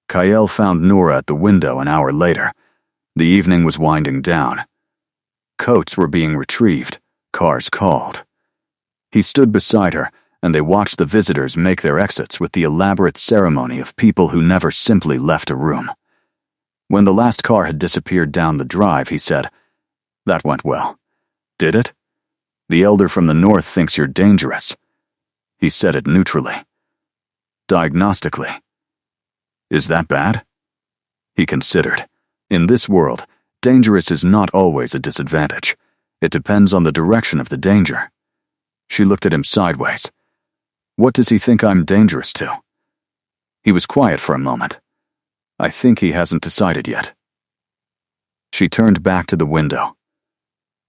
A: Kyle found Nora at the window an hour later. The evening was winding down. Coats were being retrieved. Cars called. He stood beside her, and they watched the visitors make their exits with the elaborate ceremony of people who never simply left a room. When the last car had disappeared down the drive, he said, "That went well." "Did it?" "The elder from the north thinks you're dangerous." He said it neutrally. Diagnostically. "Is that bad?" He considered. In this world, dangerous is not always a disadvantage. It depends on the direction of the danger. She looked at him sideways. "What does he think I'm dangerous to?" He was quiet for a moment. "I think he hasn't decided yet." She turned back to the window.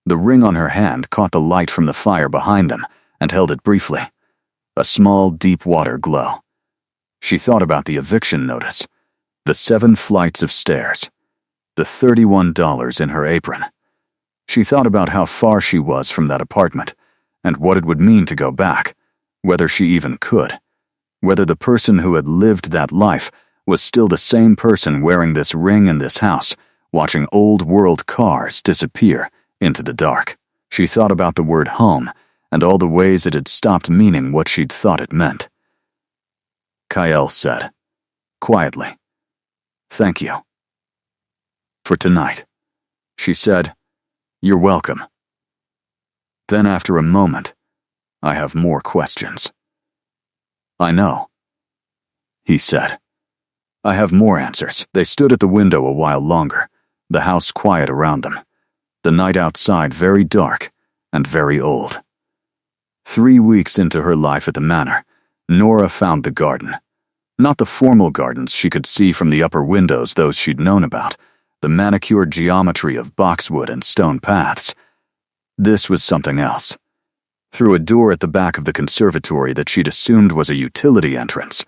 A: The ring on her hand caught the light from the fire behind them and held it briefly. A small, deep water glow. She thought about the eviction notice, the 7 flights of stairs, the $31 in her apron. She thought about how far she was from that apartment, and what it would mean to go back, whether she even could, whether the person who had lived that life was still the same person wearing this ring in this house, watching old-world cars disappear into the dark. She thought about the word home and all the ways it had stopped meaning what she'd thought it meant. Kyle said, quietly, "Thank you. For tonight." She said, "You're welcome." Then after a moment, "I have more questions." "I know," he said. "I have more answers." They stood at the window a while longer, the house quiet around them, the night outside very dark and very old. 3 weeks into her life at the manor, Nora found the garden. Not the formal gardens she could see from the upper windows, those she'd known about, the manicured geometry of boxwood and stone paths. This was something else. Through a door at the back of the conservatory that she'd assumed was a utility entrance,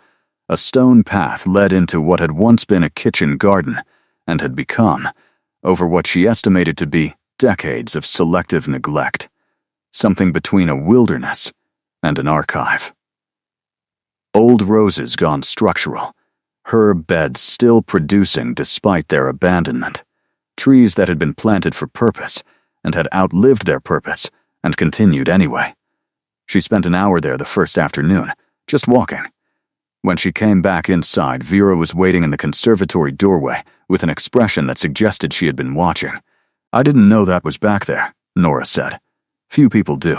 A: a stone path led into what had once been a kitchen garden and had become, over what she estimated to be decades of selective neglect, something between a wilderness and an archive. Old roses gone structural, herb beds still producing despite their abandonment, trees that had been planted for purpose and had outlived their purpose and continued anyway. She spent an hour there the first afternoon, just walking. When she came back inside, Vera was waiting in the conservatory doorway with an expression that suggested she had been watching. "I didn't know that was back there," Nora said. "Few people do,"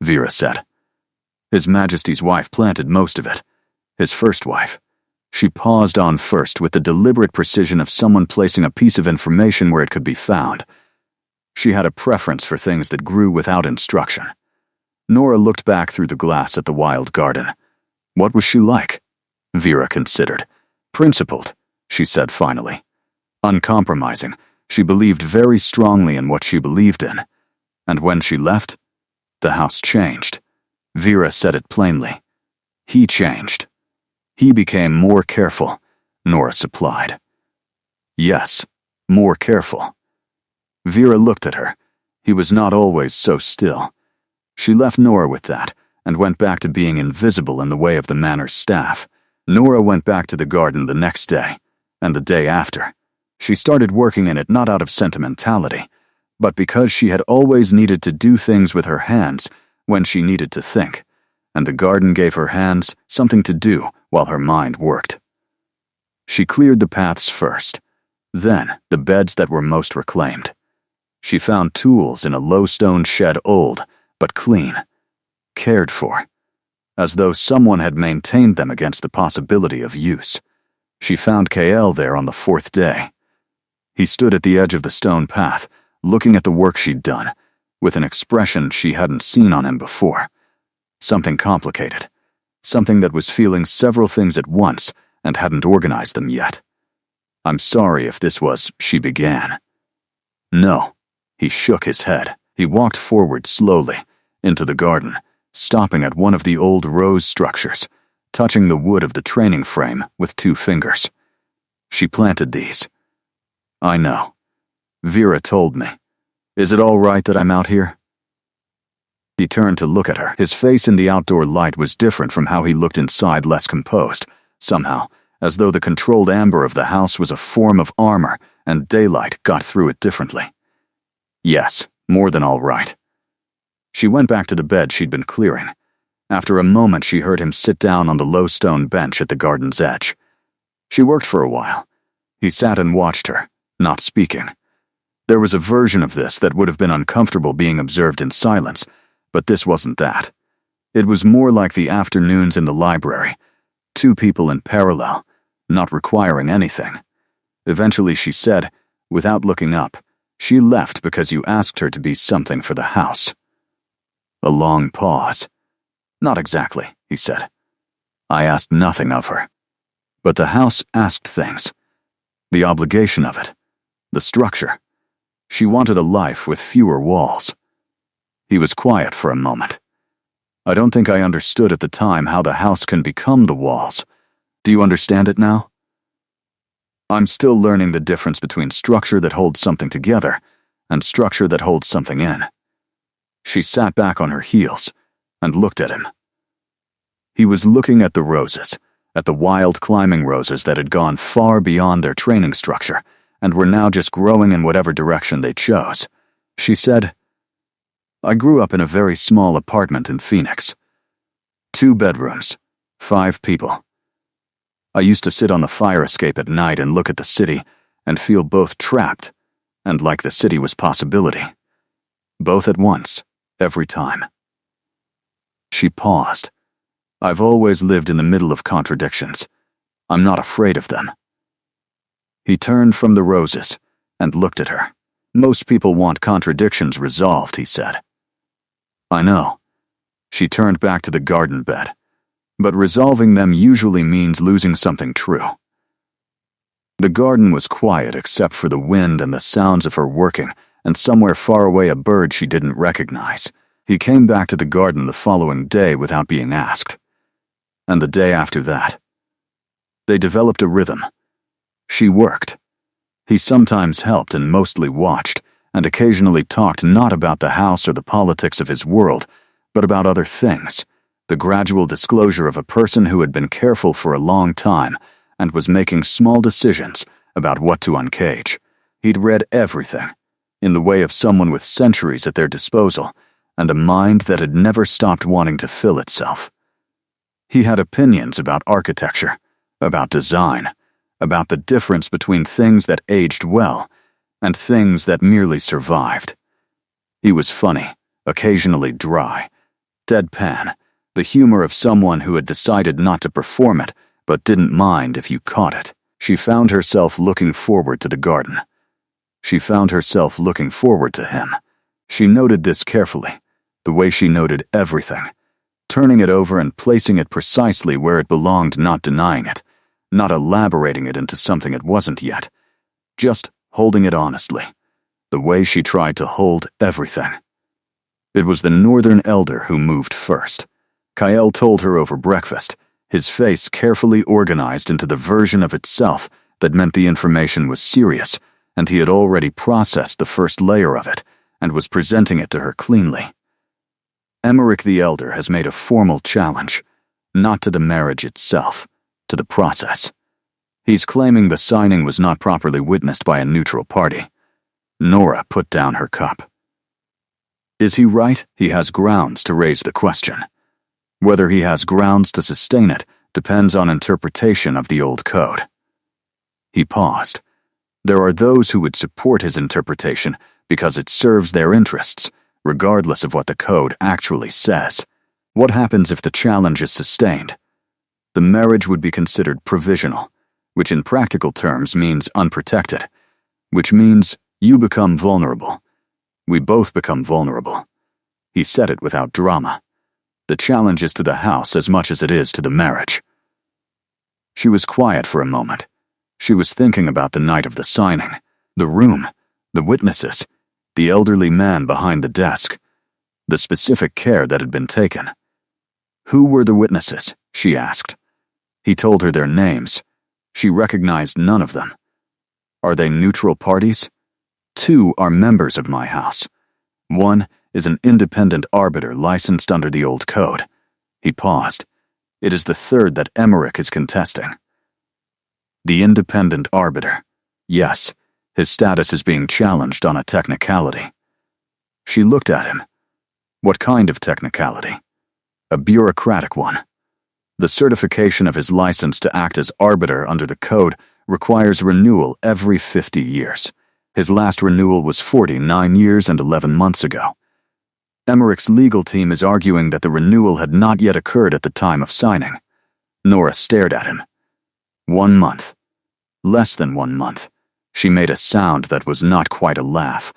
A: Vera said. His Majesty's wife planted most of it. His first wife. She paused on first with the deliberate precision of someone placing a piece of information where it could be found. She had a preference for things that grew without instruction. Nora looked back through the glass at the wild garden. What was she like? Vera considered. Principled, she said finally. Uncompromising, she believed very strongly in what she believed in. And when she left, the house changed. Vera said it plainly. He changed. He became more careful, Nora supplied. Yes, more careful. Vera looked at her. He was not always so still. She left Nora with that and went back to being invisible in the way of the manor's staff. Nora went back to the garden the next day, and the day after. She started working in it not out of sentimentality, but because she had always needed to do things with her hands when she needed to think, and the garden gave her hands something to do while her mind worked. She cleared the paths first, then the beds that were most reclaimed. She found tools in a low stone shed, old but clean, cared for, as though someone had maintained them against the possibility of use. She found KL there on the 4th day. He stood at the edge of the stone path, looking at the work she'd done, with an expression she hadn't seen on him before. Something complicated, something that was feeling several things at once and hadn't organized them yet. "I'm sorry if this was," she began. "No." He shook his head. He walked forward slowly, into the garden, stopping at one of the old rose structures, touching the wood of the training frame with 2 fingers. "She planted these." "I know. Vera told me. Is it all right that I'm out here?" He turned to look at her. His face in the outdoor light was different from how he looked inside, less composed, somehow, as though the controlled amber of the house was a form of armor and daylight got through it differently. Yes, more than all right. She went back to the bed she'd been clearing. After a moment, she heard him sit down on the low stone bench at the garden's edge. She worked for a while. He sat and watched her, not speaking. There was a version of this that would have been uncomfortable being observed in silence, but this wasn't that. It was more like the afternoons in the library, 2 people in parallel, not requiring anything. Eventually she said, without looking up, she left because you asked her to be something for the house. A long pause. "Not exactly," he said. "I asked nothing of her. But the house asked things. The obligation of it. The structure. She wanted a life with fewer walls." He was quiet for a moment. "I don't think I understood at the time how the house can become the walls. Do you understand it now?" "I'm still learning the difference between structure that holds something together and structure that holds something in." She sat back on her heels and looked at him. He was looking at the roses, at the wild climbing roses that had gone far beyond their training structure and were now just growing in whatever direction they chose. She said, "I grew up in a very small apartment in Phoenix. 2 bedrooms, 5 people. I used to sit on the fire escape at night and look at the city and feel both trapped and like the city was possibility. Both at once, every time." She paused. "I've always lived in the middle of contradictions. I'm not afraid of them." He turned from the roses and looked at her. "Most people want contradictions resolved," he said. "I know." She turned back to the garden bed. "But resolving them usually means losing something true." The garden was quiet except for the wind and the sounds of her working, and somewhere far away a bird she didn't recognize. He came back to the garden the following day without being asked. And the day after that. They developed a rhythm. She worked. He sometimes helped and mostly watched, and occasionally talked not about the house or the politics of his world, but about other things, the gradual disclosure of a person who had been careful for a long time and was making small decisions about what to uncage. He'd read everything, in the way of someone with centuries at their disposal, and a mind that had never stopped wanting to fill itself. He had opinions about architecture, about design, about the difference between things that aged well and things that merely survived. He was funny, occasionally dry, deadpan, the humor of someone who had decided not to perform it but didn't mind if you caught it. She found herself looking forward to the garden. She found herself looking forward to him. She noted this carefully, the way she noted everything, turning it over and placing it precisely where it belonged, not denying it, not elaborating it into something it wasn't yet, just holding it honestly, the way she tried to hold everything. It was the northern elder who moved first. Kyle told her over breakfast, his face carefully organized into the version of itself that meant the information was serious, and he had already processed the first layer of it and was presenting it to her cleanly. Emmerich the Elder has made a formal challenge, not to the marriage itself, to the process. He's claiming the signing was not properly witnessed by a neutral party. Nora put down her cup. Is he right? He has grounds to raise the question. Whether he has grounds to sustain it depends on interpretation of the old code. He paused. There are those who would support his interpretation because it serves their interests, regardless of what the code actually says. What happens if the challenge is sustained? The marriage would be considered provisional, which in practical terms means unprotected, which means you become vulnerable. We both become vulnerable. He said it without drama. The challenge is to the house as much as it is to the marriage. She was quiet for a moment. She was thinking about the night of the signing, the room, the witnesses, the elderly man behind the desk, the specific care that had been taken. Who were the witnesses? She asked. He told her their names. She recognized none of them. Are they neutral parties? 2 are members of my house. 1 is an independent arbiter licensed under the old code. He paused. It is the 3rd that Emmerich is contesting. The independent arbiter. Yes, his status is being challenged on a technicality. She looked at him. What kind of technicality? A bureaucratic one. The certification of his license to act as arbiter under the code requires renewal every 50 years. His last renewal was 49 years and 11 months ago. Emmerich's legal team is arguing that the renewal had not yet occurred at the time of signing. Nora stared at him. 1 month. Less than 1 month. She made a sound that was not quite a laugh.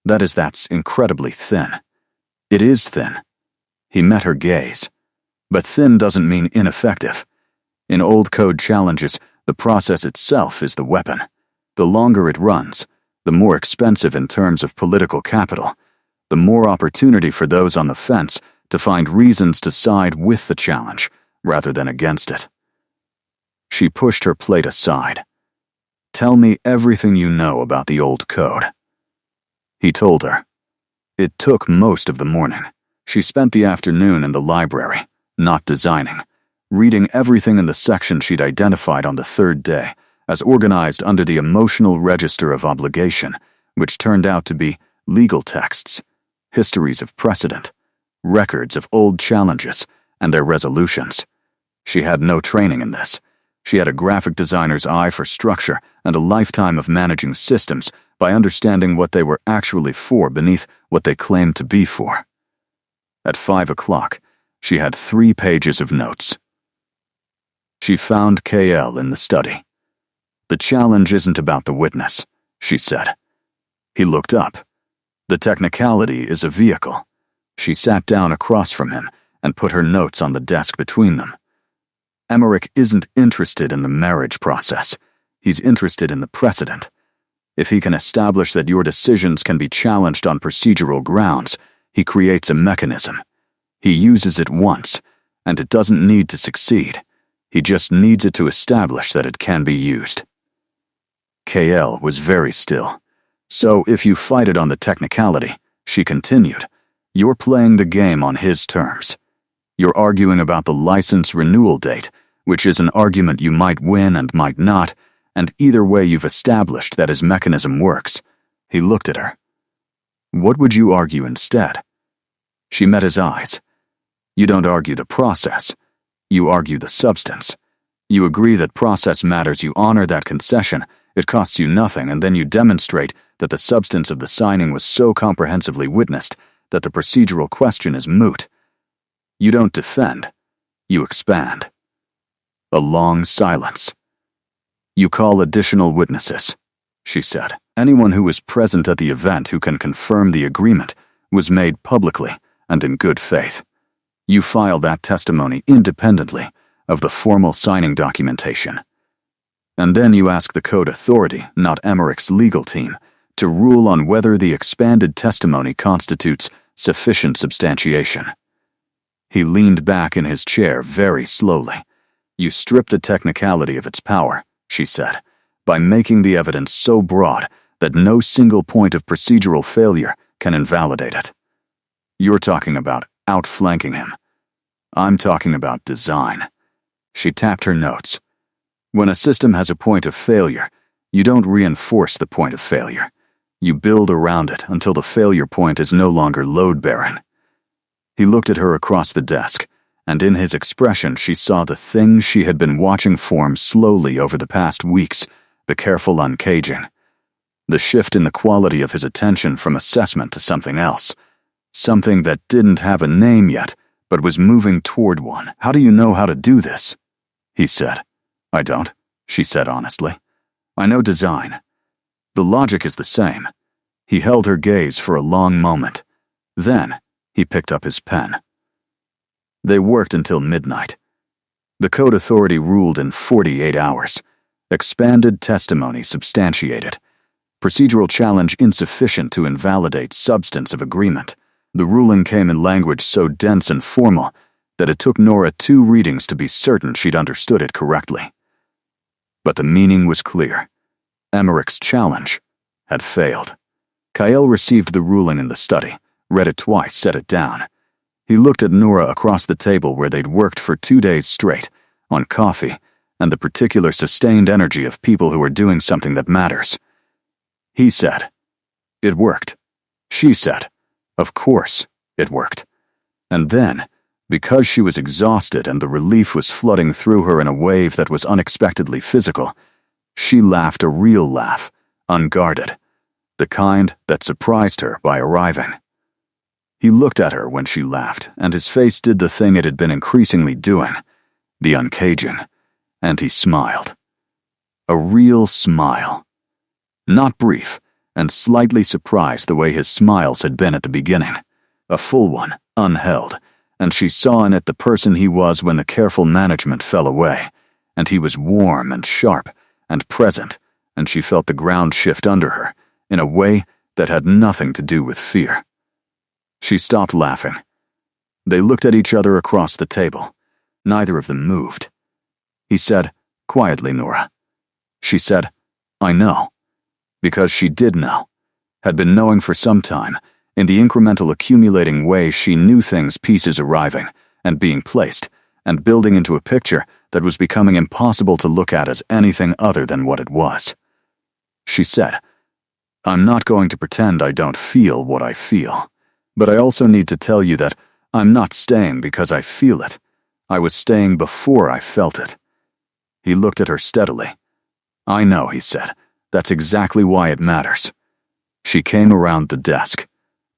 A: That's incredibly thin. It is thin. He met her gaze. But thin doesn't mean ineffective. In old code challenges, the process itself is the weapon. The longer it runs, the more expensive in terms of political capital, the more opportunity for those on the fence to find reasons to side with the challenge rather than against it. She pushed her plate aside. Tell me everything you know about the old code. He told her. It took most of the morning. She spent the afternoon in the library, not designing, reading everything in the section she'd identified on the third day as organized under the emotional register of obligation, which turned out to be legal texts, histories of precedent, records of old challenges, and their resolutions. She had no training in this. She had a graphic designer's eye for structure and a lifetime of managing systems by understanding what they were actually for beneath what they claimed to be for. At 5 o'clock, she had 3 pages of notes. She found KL in the study. "The challenge isn't about the witness," she said. He looked up. "The technicality is a vehicle." She sat down across from him and put her notes on the desk between them. "Emmerich isn't interested in the marriage process. He's interested in the precedent. If he can establish that your decisions can be challenged on procedural grounds, he creates a mechanism. He uses it once, and it doesn't need to succeed. He just needs it to establish that it can be used." KL was very still. "So if you fight it on the technicality," she continued, "you're playing the game on his terms. You're arguing about the license renewal date, which is an argument you might win and might not, and either way you've established that his mechanism works." He looked at her. "What would you argue instead?" She met his eyes. "You don't argue the process. You argue the substance. You agree that process matters, you honor that concession, it costs you nothing, and then you demonstrate that the substance of the signing was so comprehensively witnessed that the procedural question is moot. You don't defend. You expand." A long silence. "You call additional witnesses," she said. "Anyone who was present at the event who can confirm the agreement was made publicly and in good faith. You file that testimony independently of the formal signing documentation. And then you ask the code authority, not Emmerich's legal team, to rule on whether the expanded testimony constitutes sufficient substantiation." He leaned back in his chair very slowly. "You strip the technicality of its power," she said, "by making the evidence so broad that no single point of procedural failure can invalidate it. You're talking about outflanking him. I'm talking about design." She tapped her notes. "When a system has a point of failure, you don't reinforce the point of failure. You build around it until the failure point is no longer load-bearing." He looked at her across the desk, and in his expression she saw the thing she had been watching form slowly over the past weeks, the careful uncaging. The shift in the quality of his attention from assessment to something else. Something that didn't have a name yet, but was moving toward one. "How do you know how to do this?" he said. "I don't," she said honestly. "I know design. The logic is the same." He held her gaze for a long moment. Then he picked up his pen. They worked until midnight. The code authority ruled in 48 hours. Expanded testimony substantiated. Procedural challenge insufficient to invalidate substance of agreement. The ruling came in language so dense and formal that it took Nora 2 readings to be certain she'd understood it correctly. But the meaning was clear. Emmerich's challenge had failed. Kyle received the ruling in the study, read it twice, set it down. He looked at Nora across the table where they'd worked for 2 days straight, on coffee, and the particular sustained energy of people who are doing something that matters. He said, "It worked." She said, "Of course, it worked." And then, because she was exhausted and the relief was flooding through her in a wave that was unexpectedly physical, she laughed a real laugh, unguarded, the kind that surprised her by arriving. He looked at her when she laughed, and his face did the thing it had been increasingly doing, the uncaging, and he smiled. A real smile. Not brief, and slightly surprised the way his smiles had been at the beginning. A full one, unheld, and she saw in it the person he was when the careful management fell away, and he was warm and sharp and present, and she felt the ground shift under her, in a way that had nothing to do with fear. She stopped laughing. They looked at each other across the table. Neither of them moved. He said, "Quietly, Nora." She said, "I know." Because she did know, had been knowing for some time, in the incremental accumulating way she knew things, pieces arriving and being placed, and building into a picture that was becoming impossible to look at as anything other than what it was. She said, "I'm not going to pretend I don't feel what I feel, but I also need to tell you that I'm not staying because I feel it. I was staying before I felt it." He looked at her steadily. "I know," he said. "That's exactly why it matters." She came around the desk.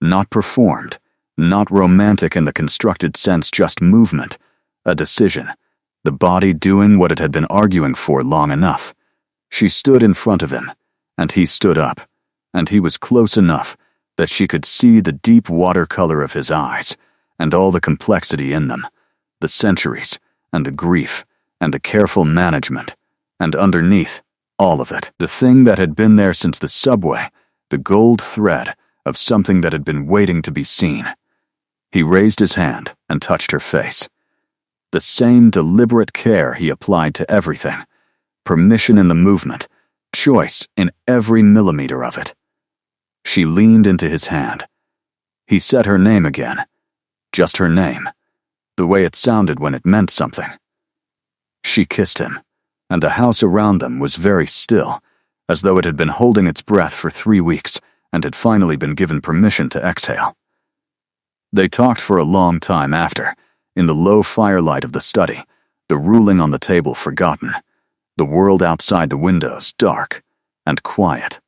A: Not performed, not romantic in the constructed sense, just movement, a decision, the body doing what it had been arguing for long enough. She stood in front of him, and he stood up, and he was close enough that she could see the deep watercolor of his eyes, and all the complexity in them, the centuries, and the grief, and the careful management, and underneath, all of it, the thing that had been there since the subway, the gold thread of something that had been waiting to be seen. He raised his hand and touched her face. The same deliberate care he applied to everything, permission in the movement, choice in every millimeter of it. She leaned into his hand. He said her name again, just her name, the way it sounded when it meant something. She kissed him, and the house around them was very still, as though it had been holding its breath for 3 weeks and had finally been given permission to exhale. They talked for a long time after, in the low firelight of the study, the ruling on the table forgotten, the world outside the windows dark and quiet.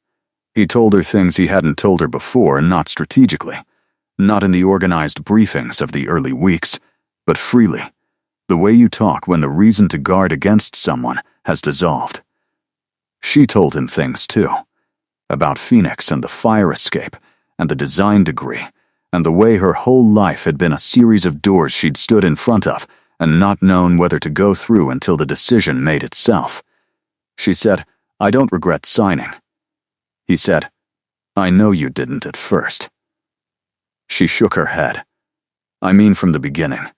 A: He told her things he hadn't told her before, not strategically, not in the organized briefings of the early weeks, but freely, the way you talk when the reason to guard against someone has dissolved. She told him things too, about Phoenix and the fire escape and the design degree, and the way her whole life had been a series of doors she'd stood in front of and not known whether to go through until the decision made itself. She said, "I don't regret signing." He said, "I know you didn't at first." She shook her head. "I mean from the beginning.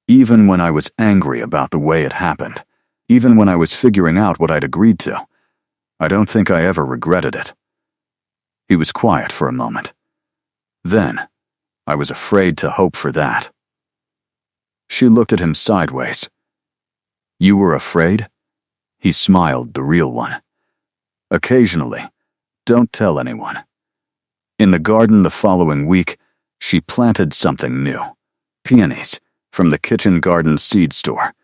A: Even when I was angry about the way it happened, even when I was figuring out what I'd agreed to, I don't think I ever regretted it." He was quiet for a moment. "Then, I was afraid to hope for that." She looked at him sideways. "You were afraid?" He smiled, the real one. "Occasionally. Don't tell anyone." In the garden the following week, she planted something new. Peonies, from the kitchen garden seed store,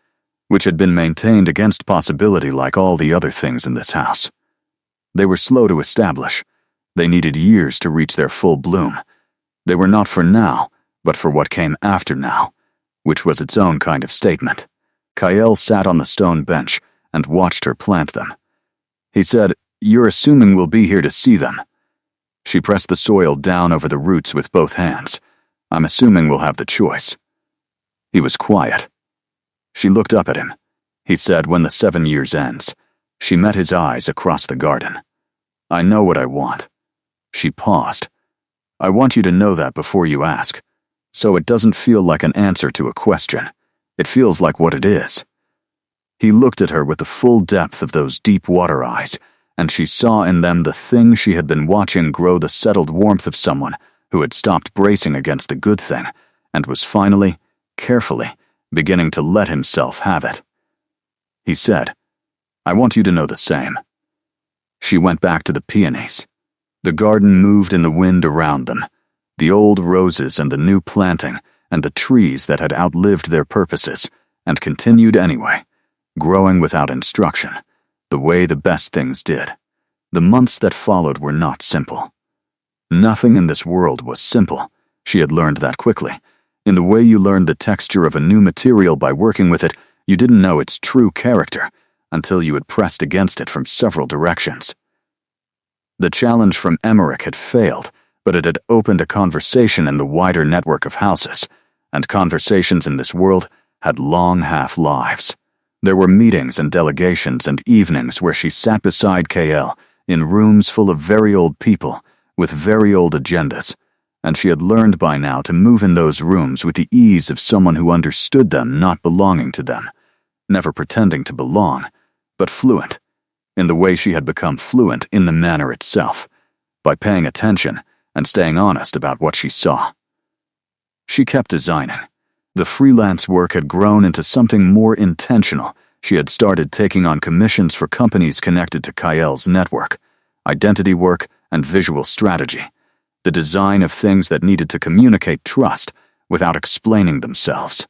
A: which had been maintained against possibility like all the other things in this house. They were slow to establish. They needed years to reach their full bloom. They were not for now, but for what came after now, which was its own kind of statement. Kael sat on the stone bench and watched her plant them. He said, "You're assuming we'll be here to see them." She pressed the soil down over the roots with both hands. "I'm assuming we'll have the choice." He was quiet. She looked up at him. He said, "When the 7 years ends." She met his eyes across the garden. "I know what I want." She paused. "I want you to know that before you ask, so it doesn't feel like an answer to a question. It feels like what it is." He looked at her with the full depth of those deep water eyes, and she saw in them the thing she had been watching grow, the settled warmth of someone who had stopped bracing against the good thing and was finally, carefully, beginning to let himself have it. He said, "I want you to know the same." She went back to the peonies. The garden moved in the wind around them, the old roses and the new planting and the trees that had outlived their purposes and continued anyway, growing without instruction, the way the best things did. The months that followed were not simple. Nothing in this world was simple. She had learned that quickly. In the way you learned the texture of a new material by working with it, you didn't know its true character until you had pressed against it from several directions. The challenge from Emmerich had failed, but it had opened a conversation in the wider network of houses, and conversations in this world had long half-lives. There were meetings and delegations and evenings where she sat beside KL in rooms full of very old people with very old agendas, and she had learned by now to move in those rooms with the ease of someone who understood them not belonging to them, never pretending to belong, but fluent, in the way she had become fluent in the manner itself, by paying attention and staying honest about what she saw. She kept designing, The freelance work had grown into something more intentional. She had started taking on commissions for companies connected to Kyle's network, identity work, and visual strategy, the design of things that needed to communicate trust without explaining themselves.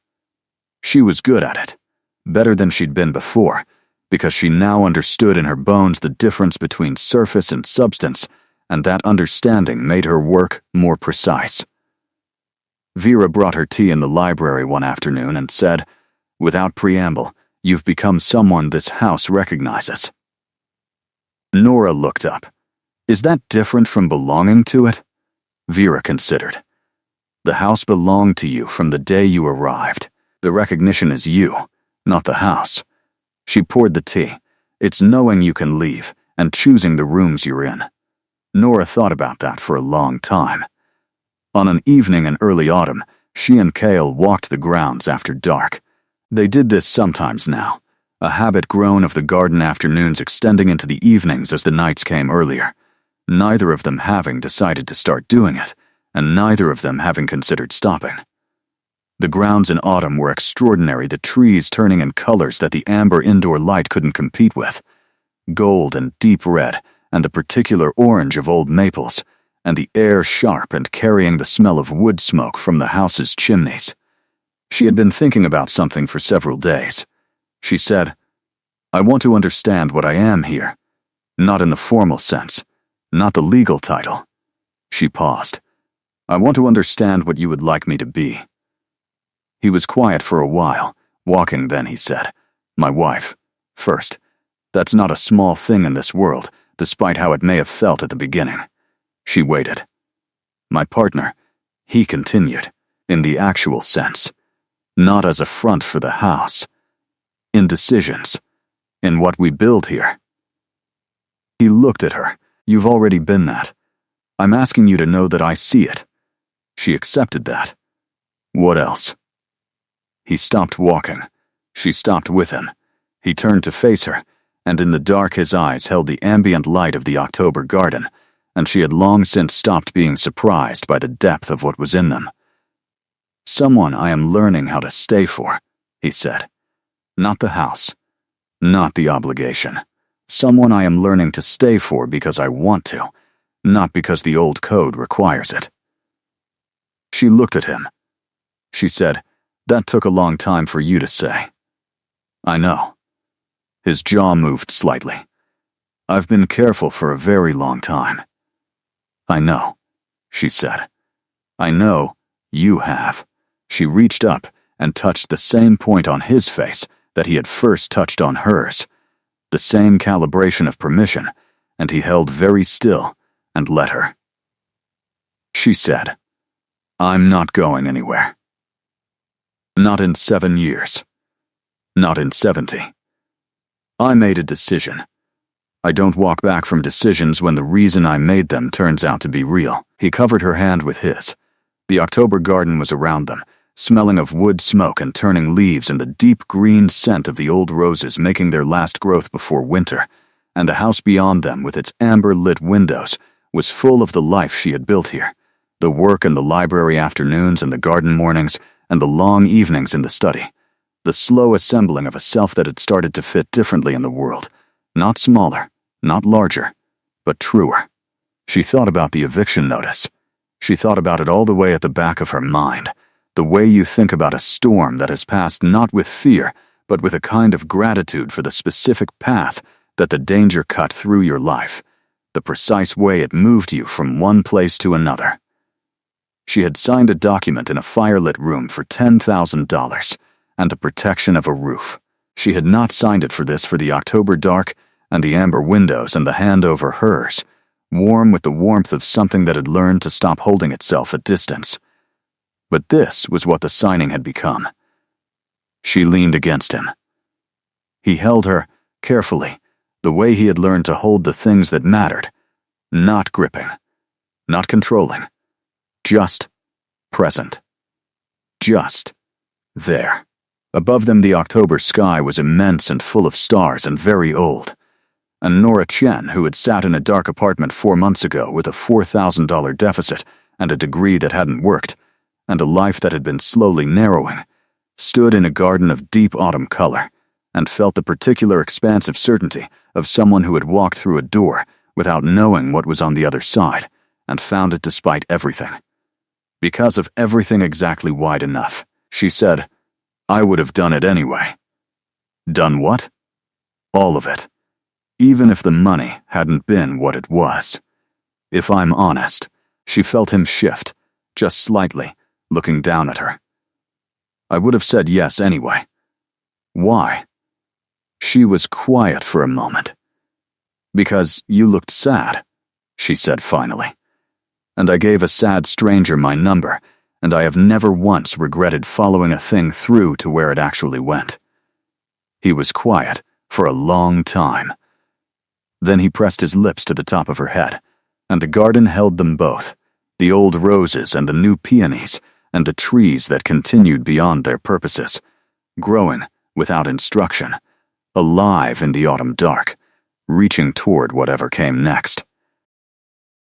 A: She was good at it, better than she'd been before, because she now understood in her bones the difference between surface and substance, and that understanding made her work more precise. Vera brought her tea in the library one afternoon and said, without preamble, "You've become someone this house recognizes." Nora looked up. "Is that different from belonging to it?" Vera considered. "The house belonged to you from the day you arrived. The recognition is you, not the house." She poured the tea. "It's knowing you can leave and choosing the rooms you're in." Nora thought about that for a long time. On an evening in early autumn, she and Cale walked the grounds after dark. They did this sometimes now, a habit grown of the garden afternoons extending into the evenings as the nights came earlier, neither of them having decided to start doing it, and neither of them having considered stopping. The grounds in autumn were extraordinary, the trees turning in colors that the amber indoor light couldn't compete with, gold and deep red, and the particular orange of old maples, and the air sharp and carrying the smell of wood smoke from the house's chimneys. She had been thinking about something for several days. She said, "I want to understand what I am here, not in the formal sense, not the legal title." She paused. "I want to understand what you would like me to be." He was quiet for a while, walking. Then he said, "My wife, first. That's not a small thing in this world, despite how it may have felt at the beginning." She waited. "My partner," he continued, "in the actual sense, not as a front for the house. In decisions, in what we build here." He looked at her. "You've already been that. I'm asking you to know that I see it." She accepted that. "What else?" He stopped walking. She stopped with him. He turned to face her, and in the dark his eyes held the ambient light of the October garden, and she had long since stopped being surprised by the depth of what was in them. "Someone I am learning how to stay for," he said. "Not the house, not the obligation. Someone I am learning to stay for because I want to, not because the old code requires it." She looked at him. She said, "That took a long time for you to say." "I know." His jaw moved slightly. "I've been careful for a very long time." "I know," she said. "I know you have." She reached up and touched the same point on his face that he had first touched on hers, the same calibration of permission, and he held very still and let her. She said, "I'm not going anywhere. Not in 7 years. Not in 70. I made a decision. I don't walk back from decisions when the reason I made them turns out to be real." He covered her hand with his. The October garden was around them, smelling of wood smoke and turning leaves and the deep green scent of the old roses making their last growth before winter, and the house beyond them with its amber-lit windows was full of the life she had built here, the work in the library afternoons and the garden mornings and the long evenings in the study, the slow assembling of a self that had started to fit differently in the world, not smaller, not larger, but truer. She thought about the eviction notice. She thought about it all the way at the back of her mind, the way you think about a storm that has passed not with fear, but with a kind of gratitude for the specific path that the danger cut through your life, the precise way it moved you from one place to another. She had signed a document in a firelit room for $10,000 and the protection of a roof. She had not signed it for this, for the October dark and the amber windows and the hand over hers, warm with the warmth of something that had learned to stop holding itself at distance. But this was what the signing had become. She leaned against him. He held her, carefully, the way he had learned to hold the things that mattered, not gripping, not controlling, just present. Just there. Above them the October sky was immense and full of stars and very old. And Nora Chen, who had sat in a dark apartment 4 months ago with a $4,000 deficit and a degree that hadn't worked, and a life that had been slowly narrowing, stood in a garden of deep autumn color, and felt the particular expansive certainty of someone who had walked through a door without knowing what was on the other side, and found it despite everything. Because of everything exactly wide enough, she said, "I would have done it anyway." Done what? All of it. Even if the money hadn't been what it was. If I'm honest, she felt him shift, just slightly, looking down at her. I would have said yes anyway. Why? She was quiet for a moment. "Because you looked sad," she said finally. And I gave a sad stranger my number, and I have never once regretted following a thing through to where it actually went. He was quiet for a long time. Then he pressed his lips to the top of her head, and the garden held them both, the old roses and the new peonies, and the trees that continued beyond their purposes, growing without instruction, alive in the autumn dark, reaching toward whatever came next.